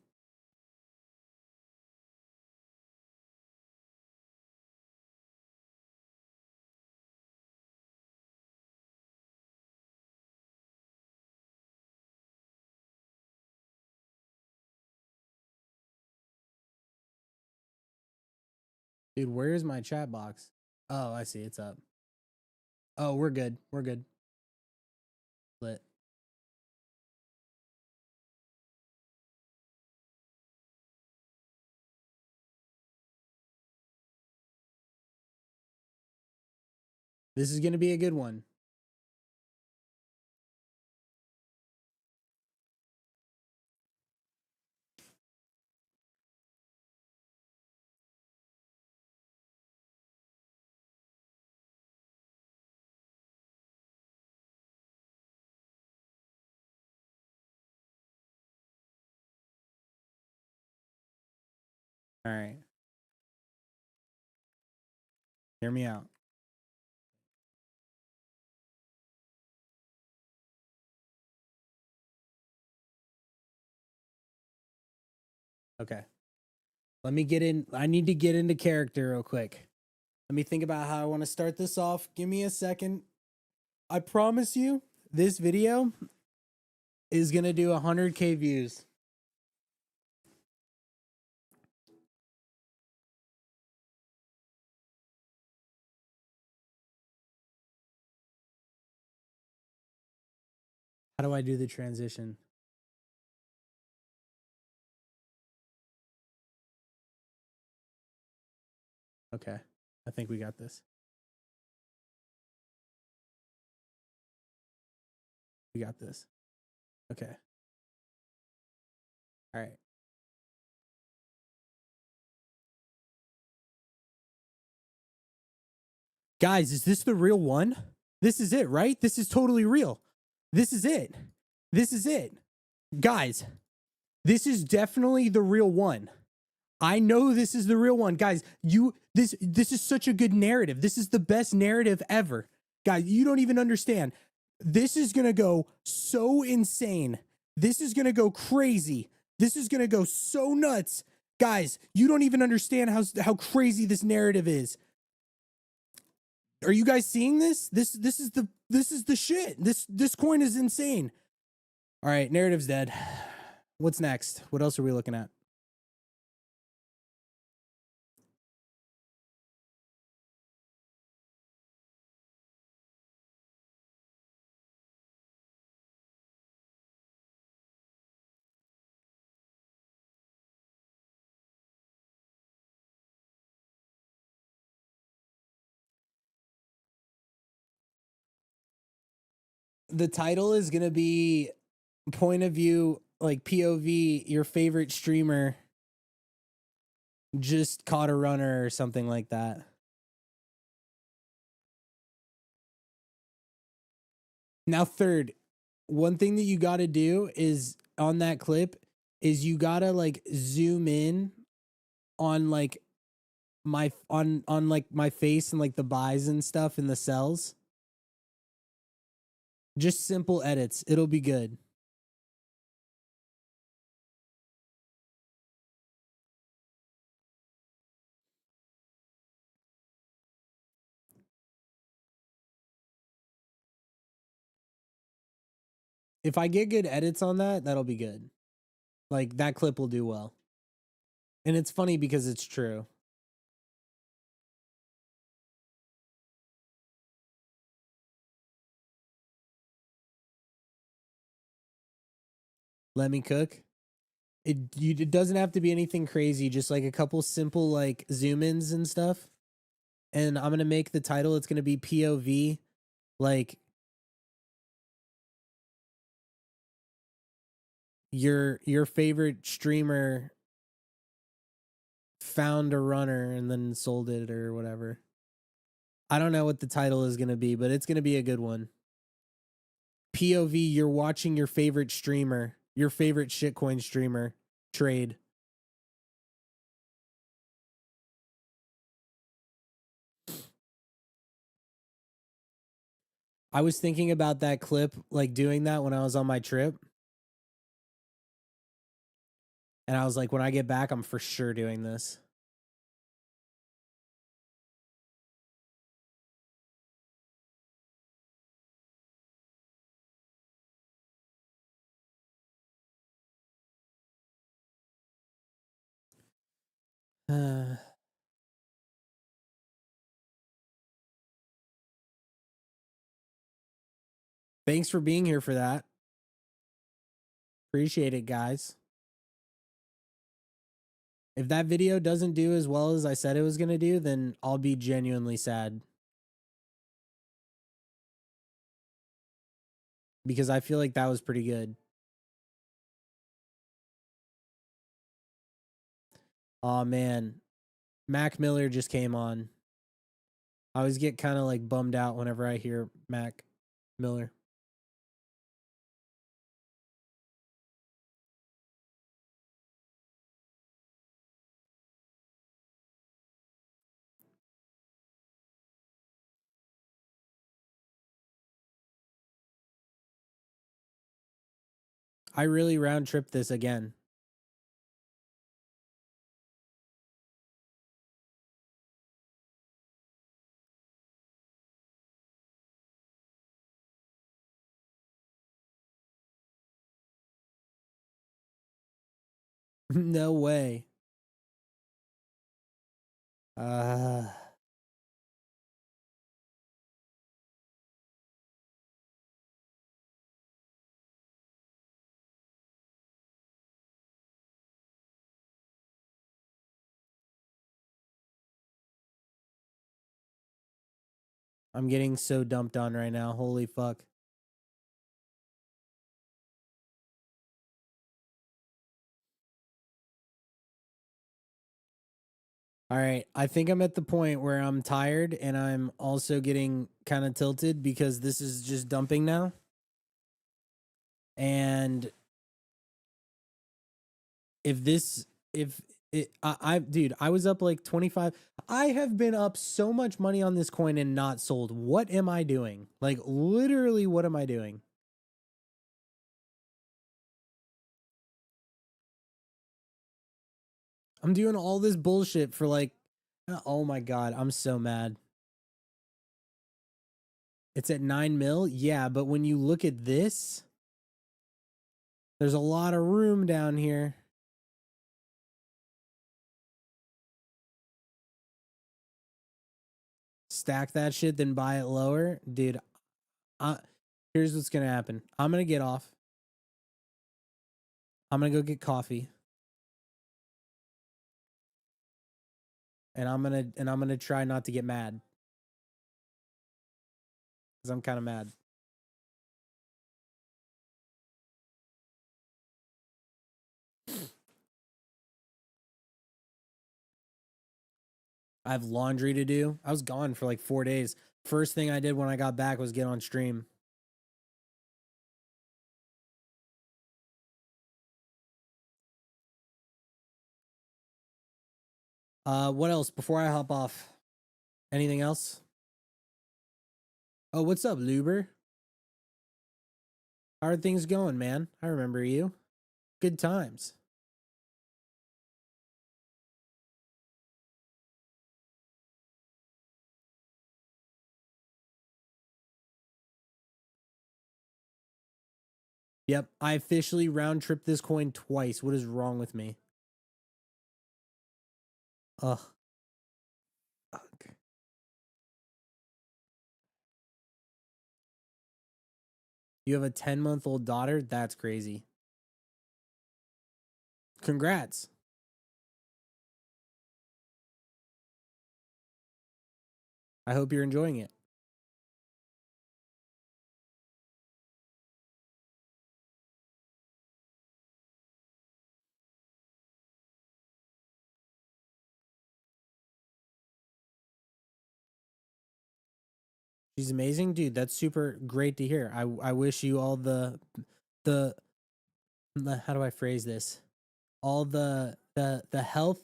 A: Dude, where's my chat box? Oh, I see. It's up. Oh, we're good. We're good. Lit. This is going to be a good one. All right. Hear me out. Okay. Let me get in. I need to get into character real quick. Let me think about how I want to start this off. Give me a second. I promise you, this video is going to do 100K views. How do I do the transition? Okay. I think we got this. We got this. Okay. All right. Guys, is this the real one? This is it, right? This is totally real. This is it. This is it. Guys, this is definitely the real one. I know this is the real one, guys. This is such a good narrative. This is the best narrative ever. Guys, you don't even understand. This is going to go so insane. This is going to go crazy. This is going to go so nuts. Guys, you don't even understand how crazy this narrative is. Are you guys seeing this? This is the shit. This coin is insane. All right, narrative's dead. What's next? What else are we looking at? The title is going to be point of view, like POV, your favorite streamer just caught a runner or something like that. Now, third, one thing that you got to do is on that clip is you got to like zoom in on like my like my face and like the buys and stuff in the sells. Just simple edits. It'll be good. If I get good edits on that, that'll be good. Like that clip will do well. And it's funny because it's true. Let me cook. It doesn't have to be anything crazy, just like a couple simple like zoom ins and stuff. And I'm gonna make the title, it's gonna be POV, like your favorite streamer found a runner and then sold it or whatever. I don't know what the title is gonna be, but it's gonna be a good one. POV, you're watching your favorite streamer, your favorite shitcoin streamer trade. I was thinking about that clip, like doing that when I was on my trip. And I was like, when I get back, I'm for sure doing this. Thanks for being here for that. Appreciate it, guys. If that video doesn't do as well as I said it was going to do, then I'll be genuinely sad. Because I feel like that was pretty good. Oh man, Mac Miller just came on. I always get kind of like bummed out whenever I hear Mac Miller. I really round tripped this again. No way. I'm getting so dumped on right now. Holy fuck. All right. I think I'm at the point where I'm tired and I'm also getting kind of tilted because this is just dumping now. And if Dude, I was up like 25. I have been up so much money on this coin and not sold. What am I doing? Like, literally, what am I doing? I'm doing all this bullshit for like, oh my God, I'm so mad. It's at 9 mil. Yeah, but when you look at this, there's a lot of room down here. Stack that shit, then buy it lower. Dude, here's what's going to happen. I'm going to get off. I'm going to go get coffee. And I'm going to try not to get mad. Cuz I'm kind of mad. I have laundry to do. I was gone for like 4 days. First thing I did when I got back was get on stream. What else before I hop off? Anything else? Oh, what's up, Luber? How are things going, man? I remember you. Good times. Yep, I officially round tripped this coin twice. What is wrong with me? Ugh. Okay. You have a 10-month-old daughter? That's crazy. Congrats. I hope you're enjoying it. She's amazing, dude. That's super great to hear. I wish you all the how do I phrase this? All the health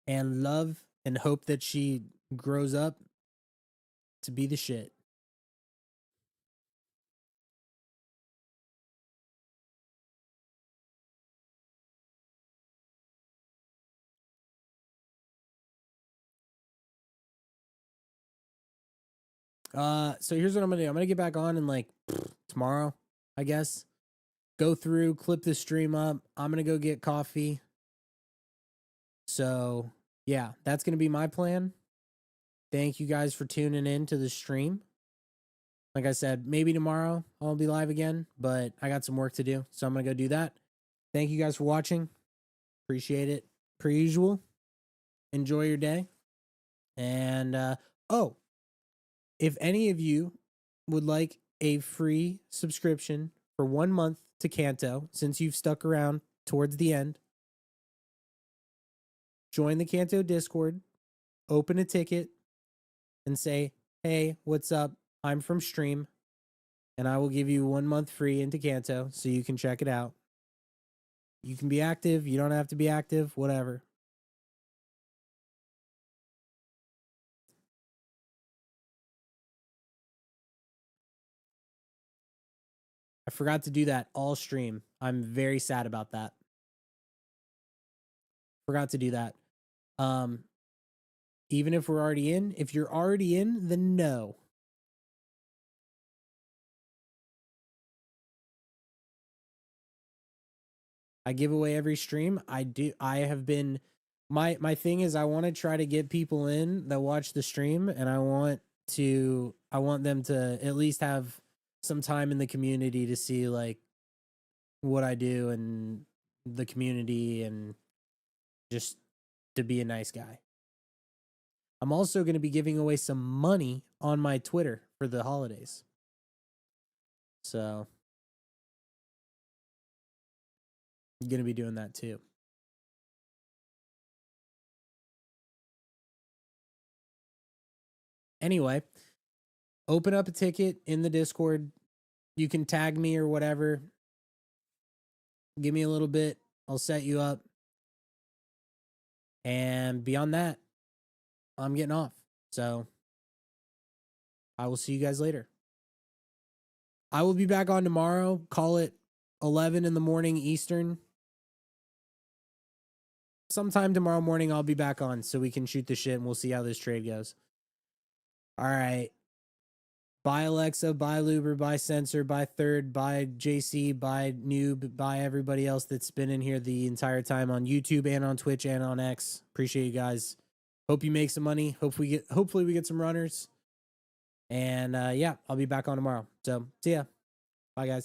A: and love and hope that she grows up to be the shit. So here's what I'm gonna do. I'm gonna get back on in like tomorrow, I guess. Go through, clip the stream up. I'm gonna go get coffee. So yeah, that's gonna be my plan. Thank you guys for tuning in to the stream. Like I said, maybe tomorrow I'll be live again, but I got some work to do, so I'm gonna go do that. Thank you guys for watching. Appreciate it. Per usual. Enjoy your day. And oh, if any of you would like a free subscription for 1 month to Kanto, since you've stuck around towards the end, join the Kanto Discord, open a ticket, and say, hey, what's up? I'm from Stream, and I will give you 1 month free into Kanto so you can check it out. You can be active, you don't have to be active, whatever. I forgot to do that all stream. I'm very sad about that. Forgot to do that. Even if we're already in, if you're already in, then no. I give away every stream. I have been my thing is I want to try to get people in that watch the stream, and I want them to at least have some time in the community to see like what I do and the community and just to be a nice guy. I'm also going to be giving away some money on my Twitter for the holidays. So I'm going to be doing that too. Anyway, open up a ticket in the Discord. You can tag me or whatever. Give me a little bit. I'll set you up. And beyond that, I'm getting off. So I will see you guys later. I will be back on tomorrow. Call it 11 in the morning Eastern. Sometime tomorrow morning, I'll be back on so we can shoot the shit and we'll see how this trade goes. All right. Bye, Alexa. Bye, Luber. Bye, Sensor. Bye, Third. Bye, JC. Bye, Noob. Bye, everybody else that's been in here the entire time on YouTube and on Twitch and on X. Appreciate you guys. Hope you make some money. Hopefully we get some runners. And yeah, I'll be back on tomorrow. So see ya. Bye, guys.